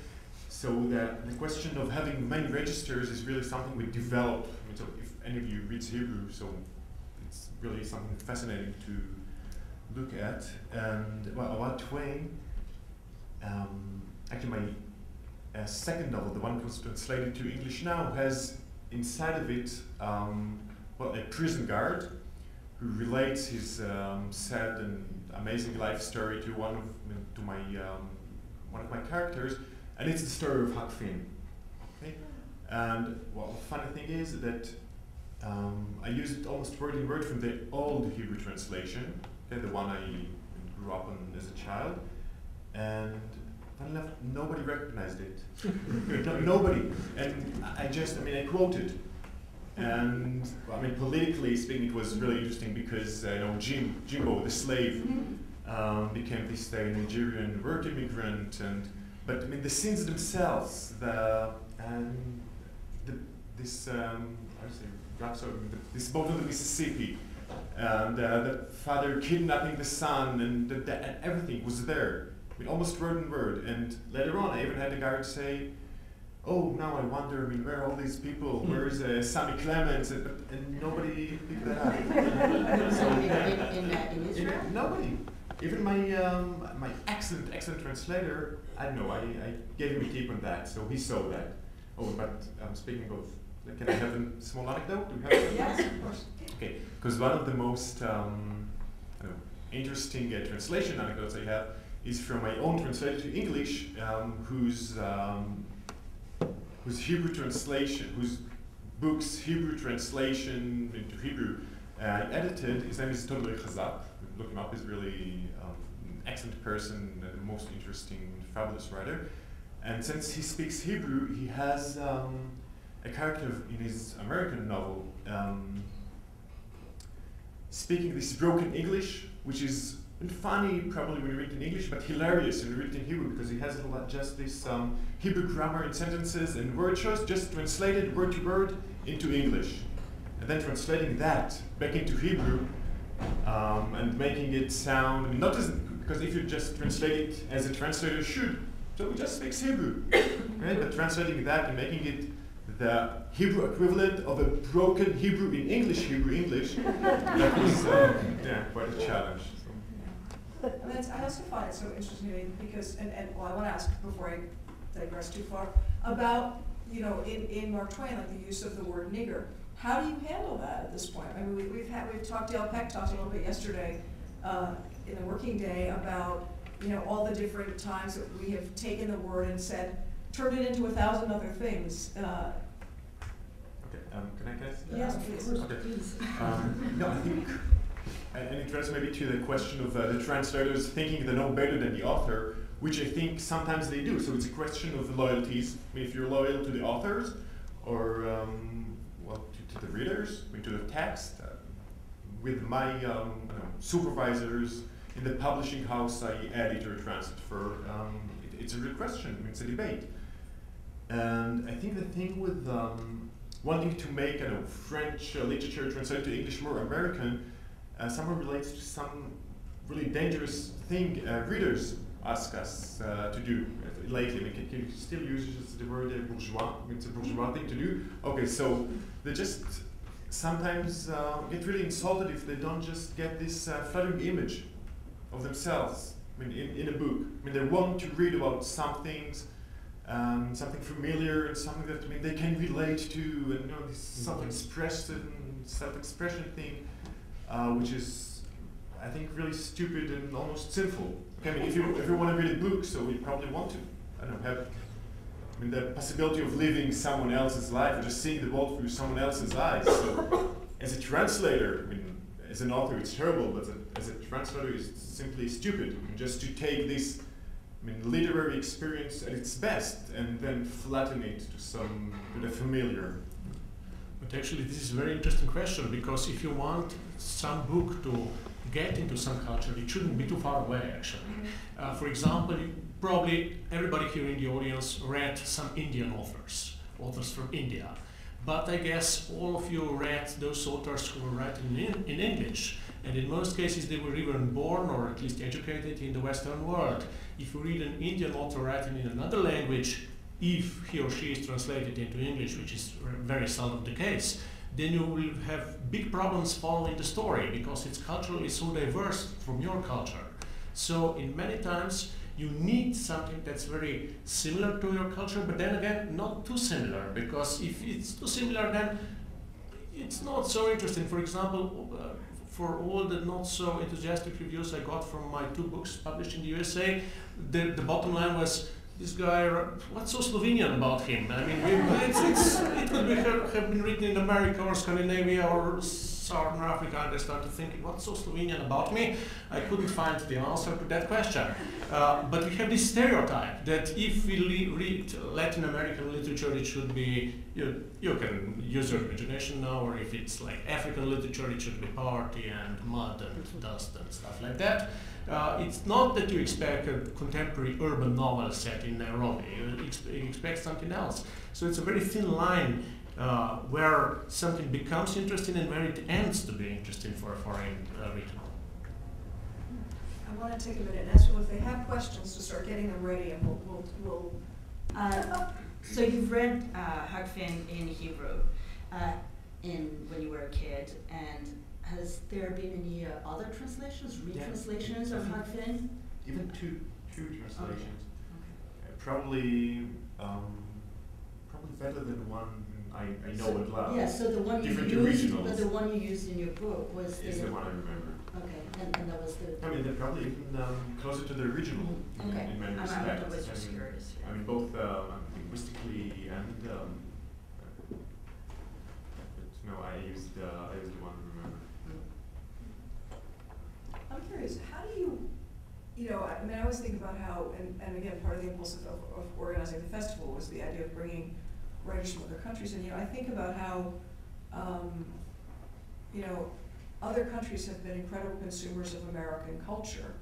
Speaker 5: So the question of having many registers is really something we developed. I mean, so if any of you reads Hebrew, so it's really something fascinating to look at. And about Twain, actually my second novel, the one that was translated to English now, has inside of it a prison guard who relates his sad and amazing life story to one of my characters. And it's the story of Huck Finn. Okay? And the funny thing is that I use it almost word in word from the old Hebrew translation, okay, the one I grew up on as a child. And funny enough, nobody recognized it. Nobody. And I quoted. And politically speaking, it was really interesting because Jimbo, the slave, became this Nigerian work immigrant, but the scenes themselves, this boat on the Mississippi, and the father kidnapping the son, and and everything was there. I mean, almost word in word. And later on, I even had the guard say, "Oh, now I wonder. I mean, where are all these people? Where is Sammy Clements?" And nobody picked that up.
Speaker 2: in Israel?
Speaker 5: Nobody. Even my my excellent translator, I don't know. I gave him a tip on that, so he saw that. Oh, but speaking of, can I have a small anecdote? Do you have that?
Speaker 1: Yes, of course.
Speaker 5: Okay, because one of the most interesting translation anecdotes I have is from my own translator to English, whose Hebrew translation, whose book's Hebrew translation into Hebrew I edited. His name is Todor Chazak. Look him up. He's really an excellent person, and the most interesting, fabulous writer. And since he speaks Hebrew, he has a character in his American novel speaking this broken English, which is funny probably when you read it in English, but hilarious when you read it in Hebrew, because he has just this Hebrew grammar in sentences and word choice, just translated word to word into English. And then translating that back into Hebrew and making it sound, I mean, not as, because if you just translate it as a translator should, so it just speaks Hebrew, right? But translating that and making it the Hebrew equivalent of a broken Hebrew in English, that was quite a challenge.
Speaker 1: I also find it so interesting because, and well, I want to ask before I digress too far about, you know, in Mark Twain, like the use of the word nigger. How do you handle that at this point? I mean, we've talked. Dale Peck talked a little bit yesterday in the working day about, you know, all the different times that we have taken the word and said, turned it into 1,000 other things.
Speaker 5: Okay, can I guess?
Speaker 1: Yes, please.
Speaker 5: Okay. No, I think, and it relates maybe to the question of the translators thinking they know better than the author, which I think sometimes they do. So it's a question of loyalties. I mean, if you're loyal to the authors or well, to the readers, I mean, to the text. With my supervisors in the publishing house I edit or translate for, it's a real question. I mean, it's a debate. And I think the thing with wanting to make French literature translated to English more American somehow relates to some really dangerous thing readers ask us to do lately. I mean, can you still use the word bourgeois? I mean, it's a bourgeois thing to do. Okay, so they just sometimes get really insulted if they don't just get this flattering image of themselves. I mean, in a book. I mean, they want to read about some things, something familiar and something that they can relate to, and this self-expression thing, which is, I think, really stupid and almost sinful. Okay, I mean, if you want to read a book, so you probably want to, have the possibility of living someone else's life or just seeing the world through someone else's eyes. So, as a translator, I mean, as an author, it's terrible, but as a translator, it's simply stupid. I mean, just to take this, literary experience at its best and then flatten it to the familiar.
Speaker 4: But actually, this is a very interesting question, because if you want some book to get into some culture, it shouldn't be too far away, actually. For example, probably everybody here in the audience read some Indian authors from India. But I guess all of you read those authors who were writing in English. And in most cases, they were even born or at least educated in the Western world. If you read an Indian author writing in another language, if he or she is translated into English, which is very seldom the case, then you will have big problems following the story, because it's culturally so diverse from your culture. So in many times, you need something that's very similar to your culture, but then again, not too similar, because if it's too similar, then it's not so interesting. For example, for all the not so enthusiastic reviews I got from my 2 books published in the USA, the bottom line was, this guy, what's so Slovenian about him? I mean, it could have been written in America or Scandinavia or Southern Africa, and I started thinking, what's so Slovenian about me? I couldn't find the answer to that question. But we have this stereotype that if we read Latin American literature, it should be, you can use your imagination now, or if it's like African literature, it should be party and mud and dust and stuff like that. It's not that you expect a contemporary urban novel set in Nairobi. You expect something else. So it's a very thin line where something becomes interesting and where it ends to be interesting for a foreign reader.
Speaker 1: I want to take a minute and ask people if they have questions to start getting them ready, and we'll
Speaker 2: So you've read Huck Finn in Hebrew when you were a kid, and has there been any other translations, retranslations of Huck Finn?
Speaker 5: Even two translations.
Speaker 2: Okay.
Speaker 5: Probably better than one I know and love.
Speaker 2: Yeah, so the one you
Speaker 5: Different
Speaker 2: used,
Speaker 5: originals.
Speaker 2: but the one you used in your book was
Speaker 5: Is the one I remember.
Speaker 2: Okay, and that was the.
Speaker 5: I mean, they're probably even closer to the original
Speaker 2: Okay.
Speaker 5: in many
Speaker 2: I
Speaker 5: respects.
Speaker 2: was just curious.
Speaker 5: I mean, both linguistically and. But no, I used the one I remember.
Speaker 1: I'm curious, how do you know, I mean, I always think about how, and again, part of the impulse of organizing the festival was the idea of bringing writers from other countries, and I think about how, other countries have been incredible consumers of American culture,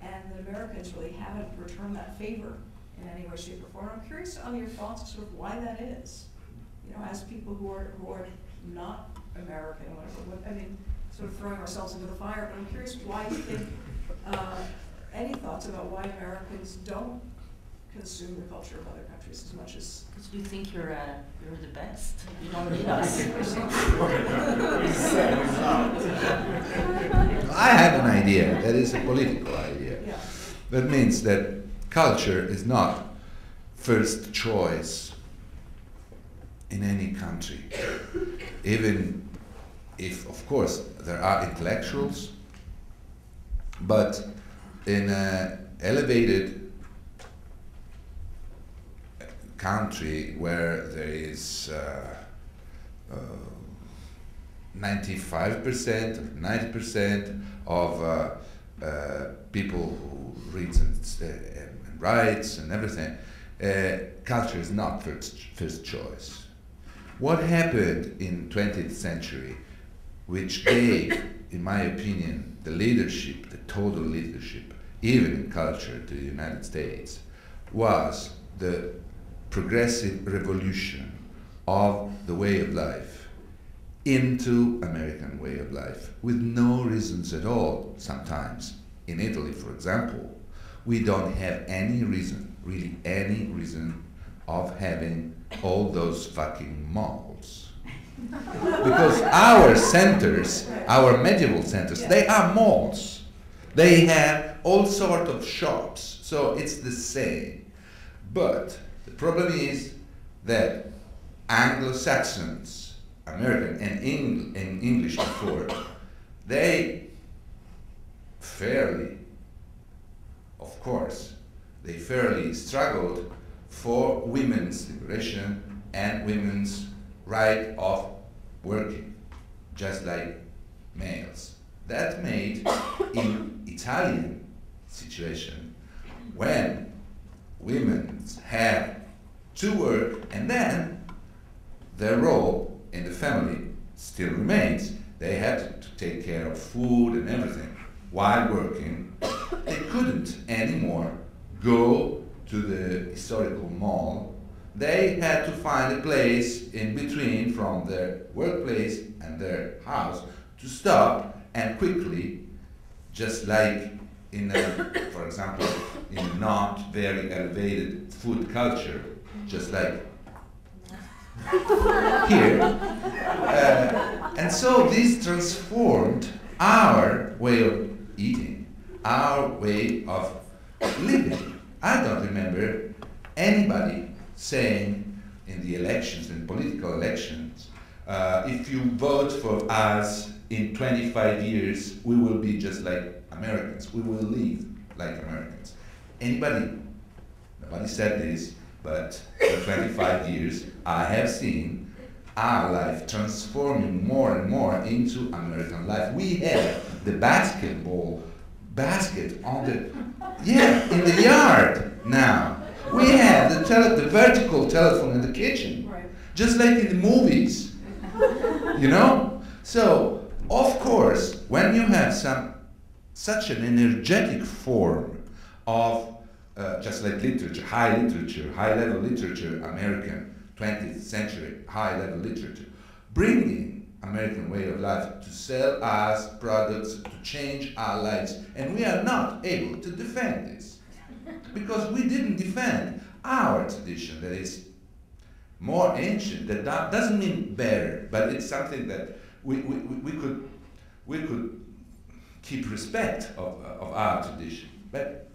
Speaker 1: and that Americans really haven't returned that favor in any way, shape, or form. I'm curious on your thoughts, sort of why that is. As people who are not American, whatever. I mean, sort of throwing ourselves into the fire. But I'm curious why you think. Any thoughts about why Americans don't consume the culture of other countries as much as?
Speaker 2: Because you think you're the best. You don't need us.
Speaker 3: I have an idea that is a political idea.
Speaker 1: Yeah.
Speaker 3: That means that culture is not first choice in any country. Even if, of course, there are intellectuals, but in an elevated country where there is 95% or 90% of people who reads and writes and everything, culture is not first choice. What happened in 20th century, which gave, in my opinion, the leadership, the total leadership, even in culture, to the United States, was the progressive revolution of the way of life into American way of life, with no reasons at all. Sometimes, in Italy, for example, we don't have any reason, really any reason, of having all those fucking malls. Because our centers, our medieval centers, they are malls. They have all sorts of shops, so it's the same. But the problem is that Anglo-Saxons, American and English before, they fairly struggled for women's liberation and women's right of working, just like males. That made, in Italian situation, when women have to work and then their role in the family still remains, they had to take care of food and everything while working, they couldn't anymore go to the historical mall. They had to find a place in between from their workplace and their house to stop and quickly, just like in for example, in a not very elevated food culture, just like here. And so this transformed our way of eating, our way of living. I don't remember anybody saying in the elections, in political elections, if you vote for us in 25 years, we will be just like Americans. We will live like Americans. Anybody? Nobody said this, but for 25 years, I have seen our life transforming more and more into American life. We have the basketball basket on the, in the yard now. We have the vertical telephone in the kitchen,
Speaker 1: Right.
Speaker 3: just like in the movies, you know? So, of course, when you have such an energetic form of, just like literature, high level literature, American, 20th century high-level literature, bringing American way of life to sell us products, to change our lives, and we are not able to defend this because we didn't defend our tradition that is more ancient. That doesn't mean better, but it's something that we could keep respect of our tradition. But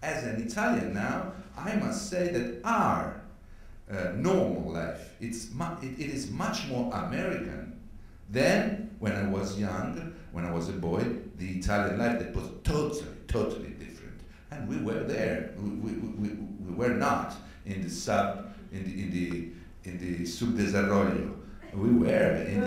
Speaker 3: as an Italian now, I must say that our normal life, it is much more American than when I was young, when I was a boy, the Italian life that was totally different. And we were there. We were not in the subdesarrollo. We were in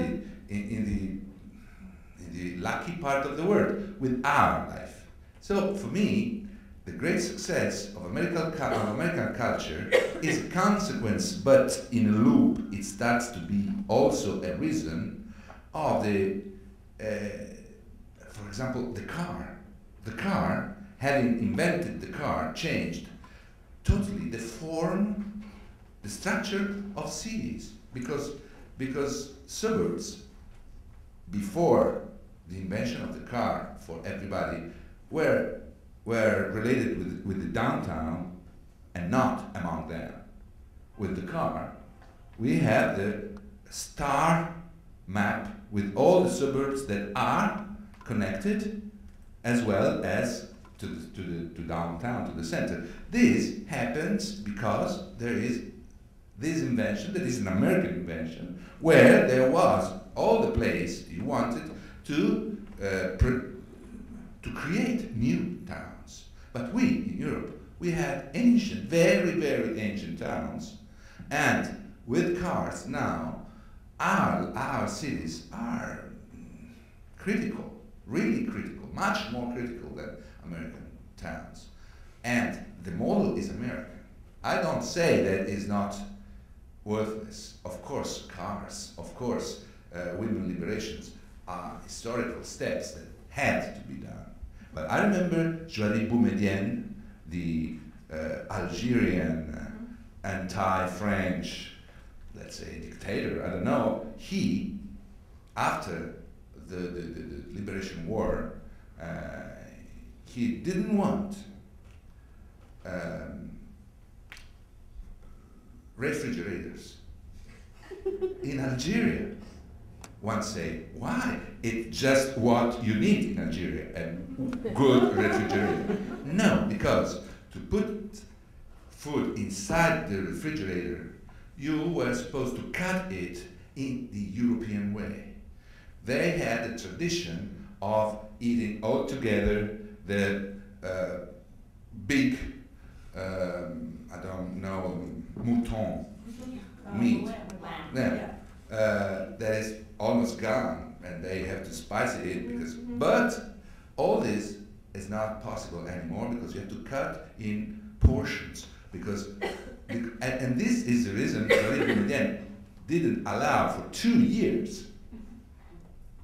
Speaker 3: the lucky part of the world with our life. So for me, the great success of American culture is a consequence, but in a loop, it starts to be also a reason of the, for example, the car. The car, having invented the car, changed totally the form, the structure of cities, because suburbs, before the invention of the car for everybody, were related with the downtown and not among them. With the car, we have the star map with all the suburbs that are connected as well as to downtown, to the center. This happens because there is this invention that is an American invention where there was all the place you wanted to create new towns. But we, in Europe, we had ancient, very ancient towns. And with cars now, our cities are critical, really critical, much more critical than American towns. And the model is American. I don't say that it's not worthless. Of course, cars, of course, women liberations are historical steps that had to be done. But I remember Joali Boumedienne, the Algerian anti-French, let's say, dictator, I don't know, he, after the Liberation War, he didn't want refrigerators in Algeria. One say, why? It's just what you need in Algeria, a good refrigerator. No, because to put food inside the refrigerator, you were supposed to cut it in the European way. They had a tradition of eating all together the big, I don't know, mouton meat. That is almost gone, and they have to spice it because. But all this is not possible anymore because you have to cut in portions. And this is the reason Boumedienne didn't allow for 2 years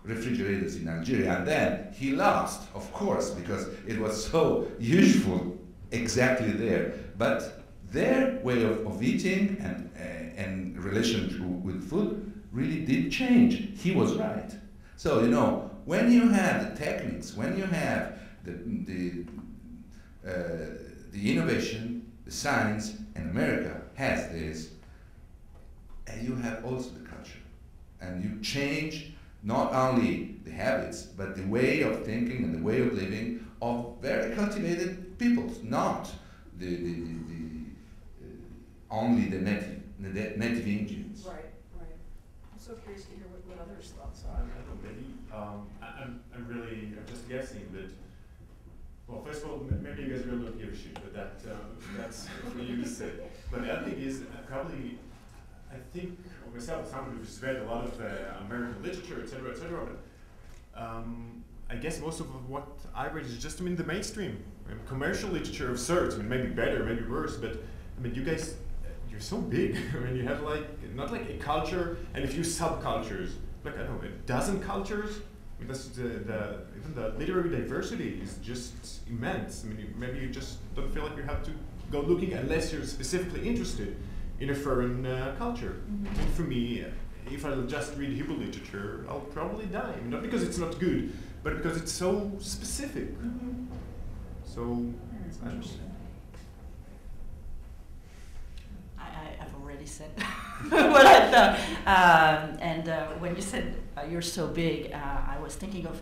Speaker 3: refrigerators in Algeria, and then he lost, of course, because it was so useful exactly there. But their way of eating and relation with food really did change. He was right. So, you know, when you have the techniques, when you have the innovation, the science, and America has this, and you have also the culture. And you change not only the habits, but the way of thinking and the way of living of very cultivated peoples, not only the native Indians.
Speaker 1: Right. I'm so curious to hear what others' thoughts are.
Speaker 5: I'm just guessing that. Well, first of all, maybe you guys really don't give a shit, but that's for you to say. But the other thing is, probably, I think, or myself, as someone who's read a lot of American literature, etc., but I guess most of what I read is just, the mainstream. Commercial literature of sorts, maybe better, maybe worse, but, you guys, you're so big. You have, not like a culture and a few subcultures, I don't know, a dozen cultures. That's even the literary diversity is just immense. Maybe you just don't feel like you have to go looking unless you're specifically interested in a foreign culture. And for me, if I'll just read Hebrew literature, I'll probably die. Not because it's not good, but because it's so specific. So, I don't know.
Speaker 2: I've already said what I thought. And when you said you're so big, I was thinking of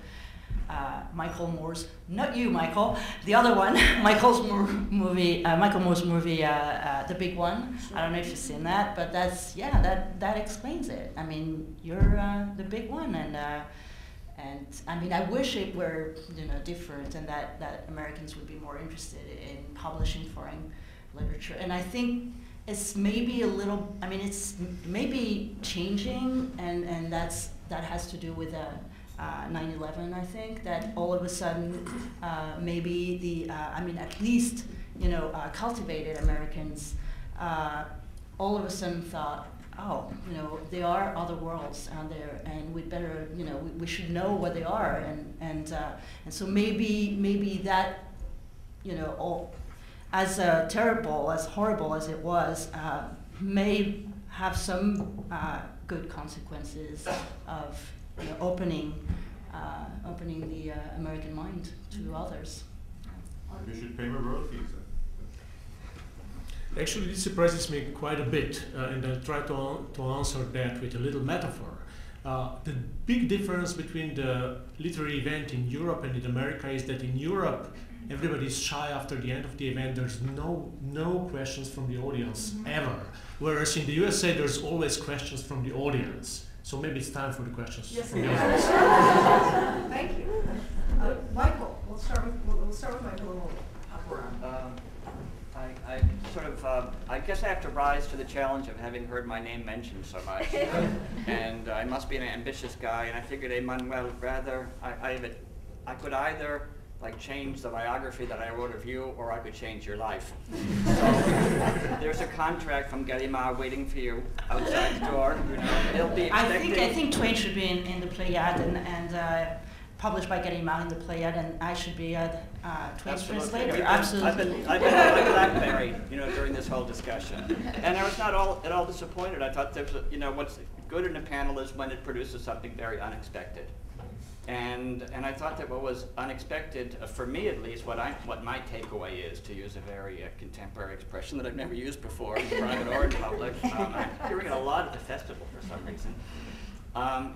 Speaker 2: Michael Moore's, not you, Michael, the other one, Michael Moore's movie, The Big One. I don't know if you've seen that, but that's, yeah, that explains it. I mean, you're the big one, and I mean, I wish it were, different, and that Americans would be more interested in publishing foreign literature. And I think it's maybe a little, I mean, it's maybe changing, and that has to do with 9/11, I think, that all of a sudden maybe the, at least, cultivated Americans all of a sudden thought, oh, there are other worlds out there, and we'd better, we should know what they are, and so maybe that, all, as terrible, as horrible as it was, may have some good consequences of opening the American mind to others.
Speaker 5: You should pay more royalties.
Speaker 4: Actually, this surprises me quite a bit, and I'll try to answer that with a little metaphor. The big difference between the literary event in Europe and in America is that in Europe, everybody's shy after the end of the event. There's no questions from the audience, ever. Whereas in the USA, there's always questions from the audience. So maybe it's time for the questions from the audience.
Speaker 1: Thank you. Michael, we'll start with Michael and we'll hop around.
Speaker 6: I guess I have to rise to the challenge of having heard my name mentioned so much. And I must be an ambitious guy, and I figured, Emmanuelle, I could either change the biography that I wrote of you, or I could change your life. So there's a contract from Gallimard waiting for you outside the door. It'll be expecting.
Speaker 2: I think Twain should be in the Playad and published by Gallimard in the Playad, and I should be Twain's translator. Absolutely.
Speaker 6: I've been on my BlackBerry, during this whole discussion, and I was not at all disappointed. I thought there's, what's good in a panel is when it produces something very unexpected. And I thought that what was unexpected, for me at least, what my takeaway is, to use a very contemporary expression that I've never used before in private or in public, I'm hearing it a lot at the festival for some reason,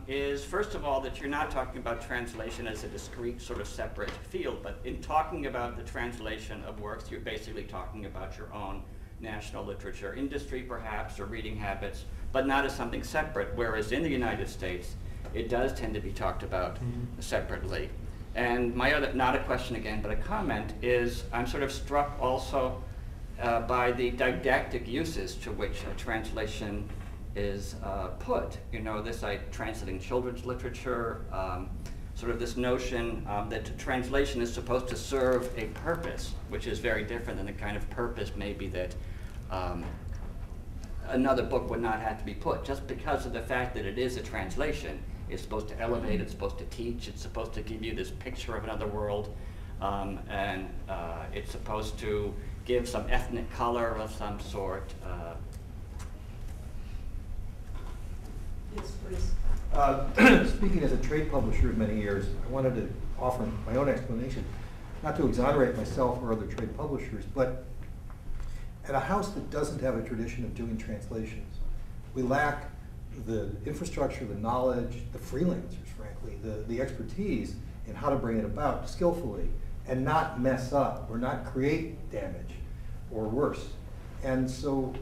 Speaker 6: is first of all that you're not talking about translation as a discrete sort of separate field, but in talking about the translation of works, you're basically talking about your own national literature industry perhaps, or reading habits, but not as something separate, whereas in the United States, it does tend to be talked about separately. And my other, not a question again, but a comment is, I'm sort of struck also by the didactic uses to which a translation is put. This translating children's literature, sort of this notion that translation is supposed to serve a purpose, which is very different than the kind of purpose maybe that another book would not have to be put, just because of the fact that it is a translation. It's supposed to elevate, it's supposed to teach, it's supposed to give you this picture of another world, and it's supposed to give some ethnic color of some sort.
Speaker 1: Yes, please.
Speaker 7: Speaking as a trade publisher of many years, I wanted to offer my own explanation, not to exonerate myself or other trade publishers, but at a house that doesn't have a tradition of doing translations, we lack the infrastructure, the knowledge, the freelancers, frankly, the expertise in how to bring it about skillfully and not mess up or not create damage or worse. And so,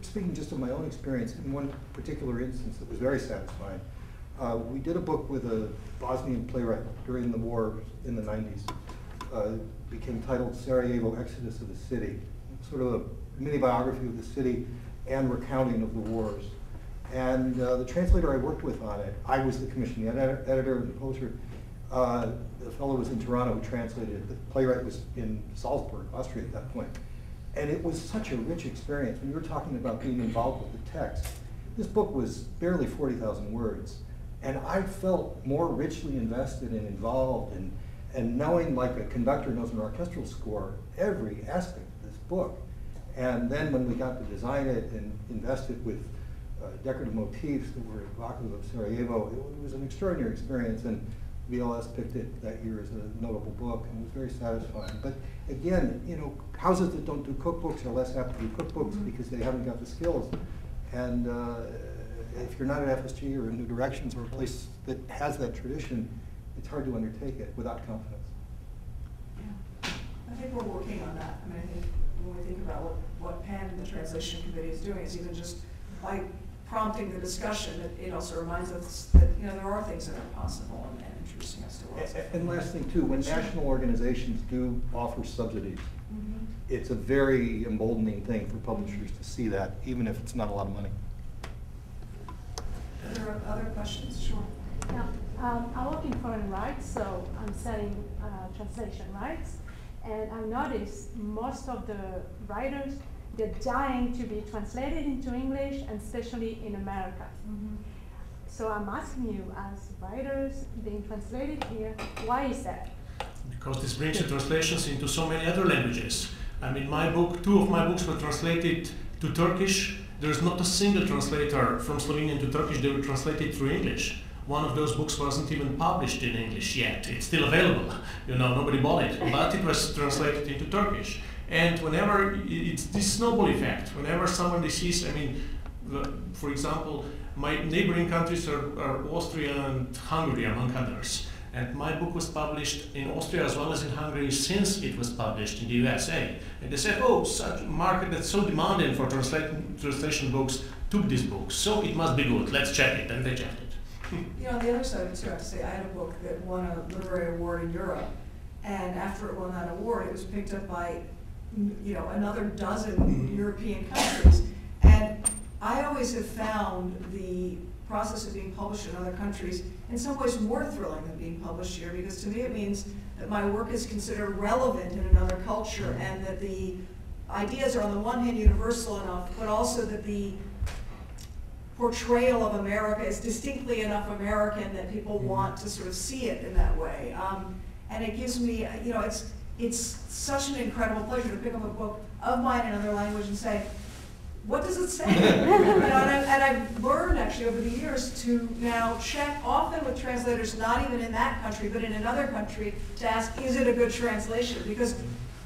Speaker 7: speaking just of my own experience, in one particular instance that was very satisfying, we did a book with a Bosnian playwright during the war in the 90s. Became titled Sarajevo, Exodus of the City, sort of a mini biography of the city and recounting of the wars. And the translator I worked with on it, I was the commissioning editor and the publisher. The fellow was in Toronto who translated it. The playwright was in Salzburg, Austria at that point. And it was such a rich experience. When you were talking about being involved with the text, this book was barely 40,000 words. And I felt more richly invested and involved and knowing, like a conductor knows an orchestral score, every aspect of this book. And then when we got to design it and invest it with decorative motifs that were evocative of Sarajevo, it was an extraordinary experience, and VLS picked it that year as a notable book, and it was very satisfying. But again, you know, houses that don't do cookbooks are less apt to do cookbooks because they haven't got the skills. And if you're not at FSG or in New Directions or a place that has that tradition, it's hard to undertake it without confidence.
Speaker 1: Yeah. I think we're working on that. I mean, I think when we think about what PEN, the translation committee, is doing, is even just by prompting the discussion, it also reminds us that, you know, there are things that are possible and introducing us to what's.
Speaker 7: And last thing too, when national organizations do offer subsidies, it's a very emboldening thing for publishers to see that, even if it's not a lot of money.
Speaker 1: Are there other questions? Sure.
Speaker 8: Yeah, I work in foreign rights, so I'm selling translation rights, and I noticed most of the writers, they're dying to be translated into English, and especially in America. So I'm asking you, as writers being translated here, why is that?
Speaker 4: Because this brings the translations into so many other languages. I mean, my book, 2 of my books were translated to Turkish. There's not a single translator from Slovenian to Turkish. They were translated through English. One of those books wasn't even published in English yet. It's still available. You know, nobody bought it, but it was translated into Turkish. And whenever it's this snowball effect, whenever somebody sees, I mean, for example, my neighboring countries are Austria and Hungary, among others. And my book was published in Austria as well as in Hungary since it was published in the USA. And they said, oh, such a market that's so demanding for translation books took this book, so it must be good. Let's check it. And they checked it.
Speaker 1: You know, on the other side of it too, I have to say, I had a book that won a literary award in Europe, and after it won that award, it was picked up by, you know, another dozen European countries. And I always have found the process of being published in other countries in some ways more thrilling than being published here, because to me it means that my work is considered relevant in another culture, and that the ideas are on the one hand universal enough, but also that the portrayal of America is distinctly enough American that people want to sort of see it in that way. And it gives me, you know, it's such an incredible pleasure to pick up a book of mine in another language and say, what does it say? You know, and I've learned actually over the years to now check, often with translators not even in that country, but in another country, to ask, is it a good translation? Because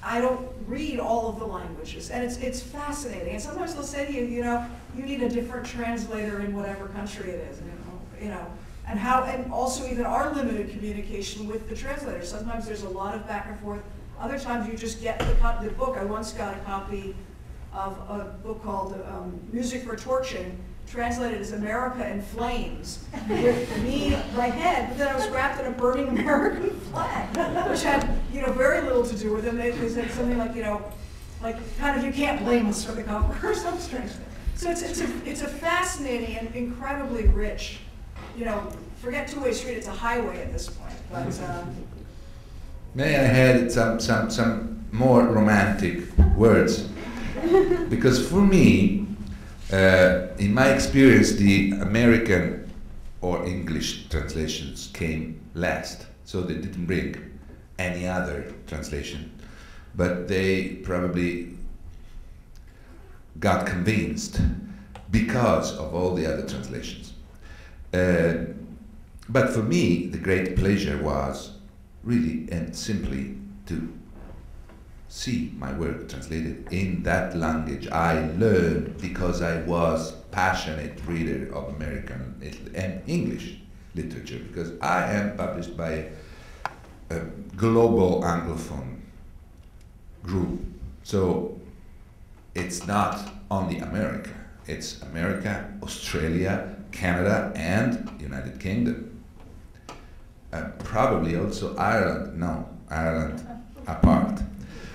Speaker 1: I don't read all of the languages, and it's fascinating. And sometimes they'll say to you, you know, you need a different translator in whatever country it is, you know, and also even our limited communication with the translator. Sometimes there's a lot of back and forth. Other times you just get the book. I once got a copy of a book called Music for Torching, translated as America in Flames, with me, my head, but then I was wrapped in a burning American flag, which had, you know, very little to do with it. They said something like, you know, like kind of, you can't blame us for the cover or something strange. So it's a fascinating and incredibly rich, you know, forget two-way street, it's a highway at this point. But
Speaker 3: may I add some more romantic words? Because for me, in my experience, the American or English translations came last, so they didn't bring any other translation, but they probably got convinced because of all the other translations. But for me, the great pleasure was really and simply to see my work translated in that language I learned because I was passionate reader of American and English literature, because I am published by a global Anglophone group. So it's not only America, it's America, Australia, Canada, and United Kingdom. Probably also Ireland, no, Ireland apart.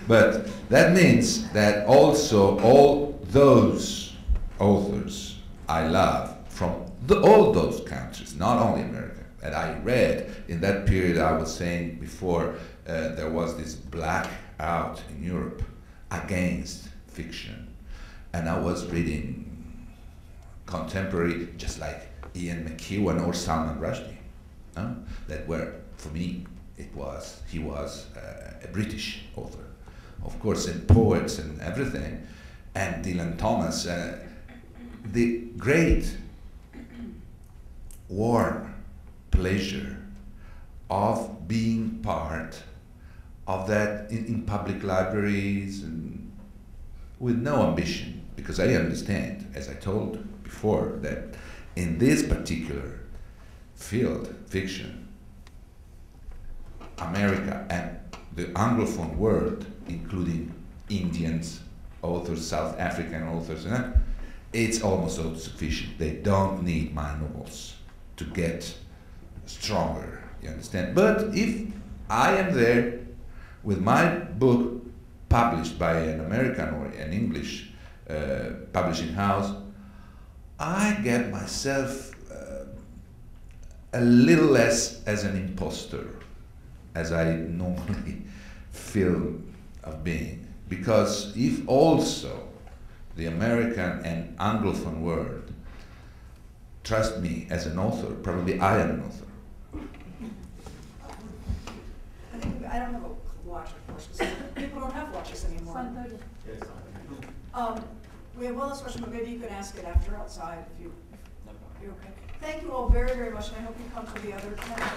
Speaker 3: But that means that also all those authors I love from all those countries, not only America, that I read in that period. I was saying before, there was this blackout in Europe against fiction, and I was reading contemporary, just like Ian McEwan or Salman Rushdie, that were, for me, he was a British author. Of course, and poets and everything, and Dylan Thomas, the great warm pleasure of being part of that in public libraries, and with no ambition, because I understand, as I told before, that in this particular field, fiction, America and the Anglophone world, including Indians, authors, South African authors, it's almost self-sufficient. They don't need my novels to get stronger, you understand? But if I am there with my book published by an American or an English publishing house, I get myself a little less as an imposter as I normally feel of being. Because if also the American and Anglophone world trust me as an author, probably I am an author.
Speaker 1: I don't have a watch, of course, because people don't have watches anymore.
Speaker 8: 1:30.
Speaker 1: We have one last question, but maybe you can ask it after outside if you're okay. Thank you all very, very much, and I hope you come to the other panel.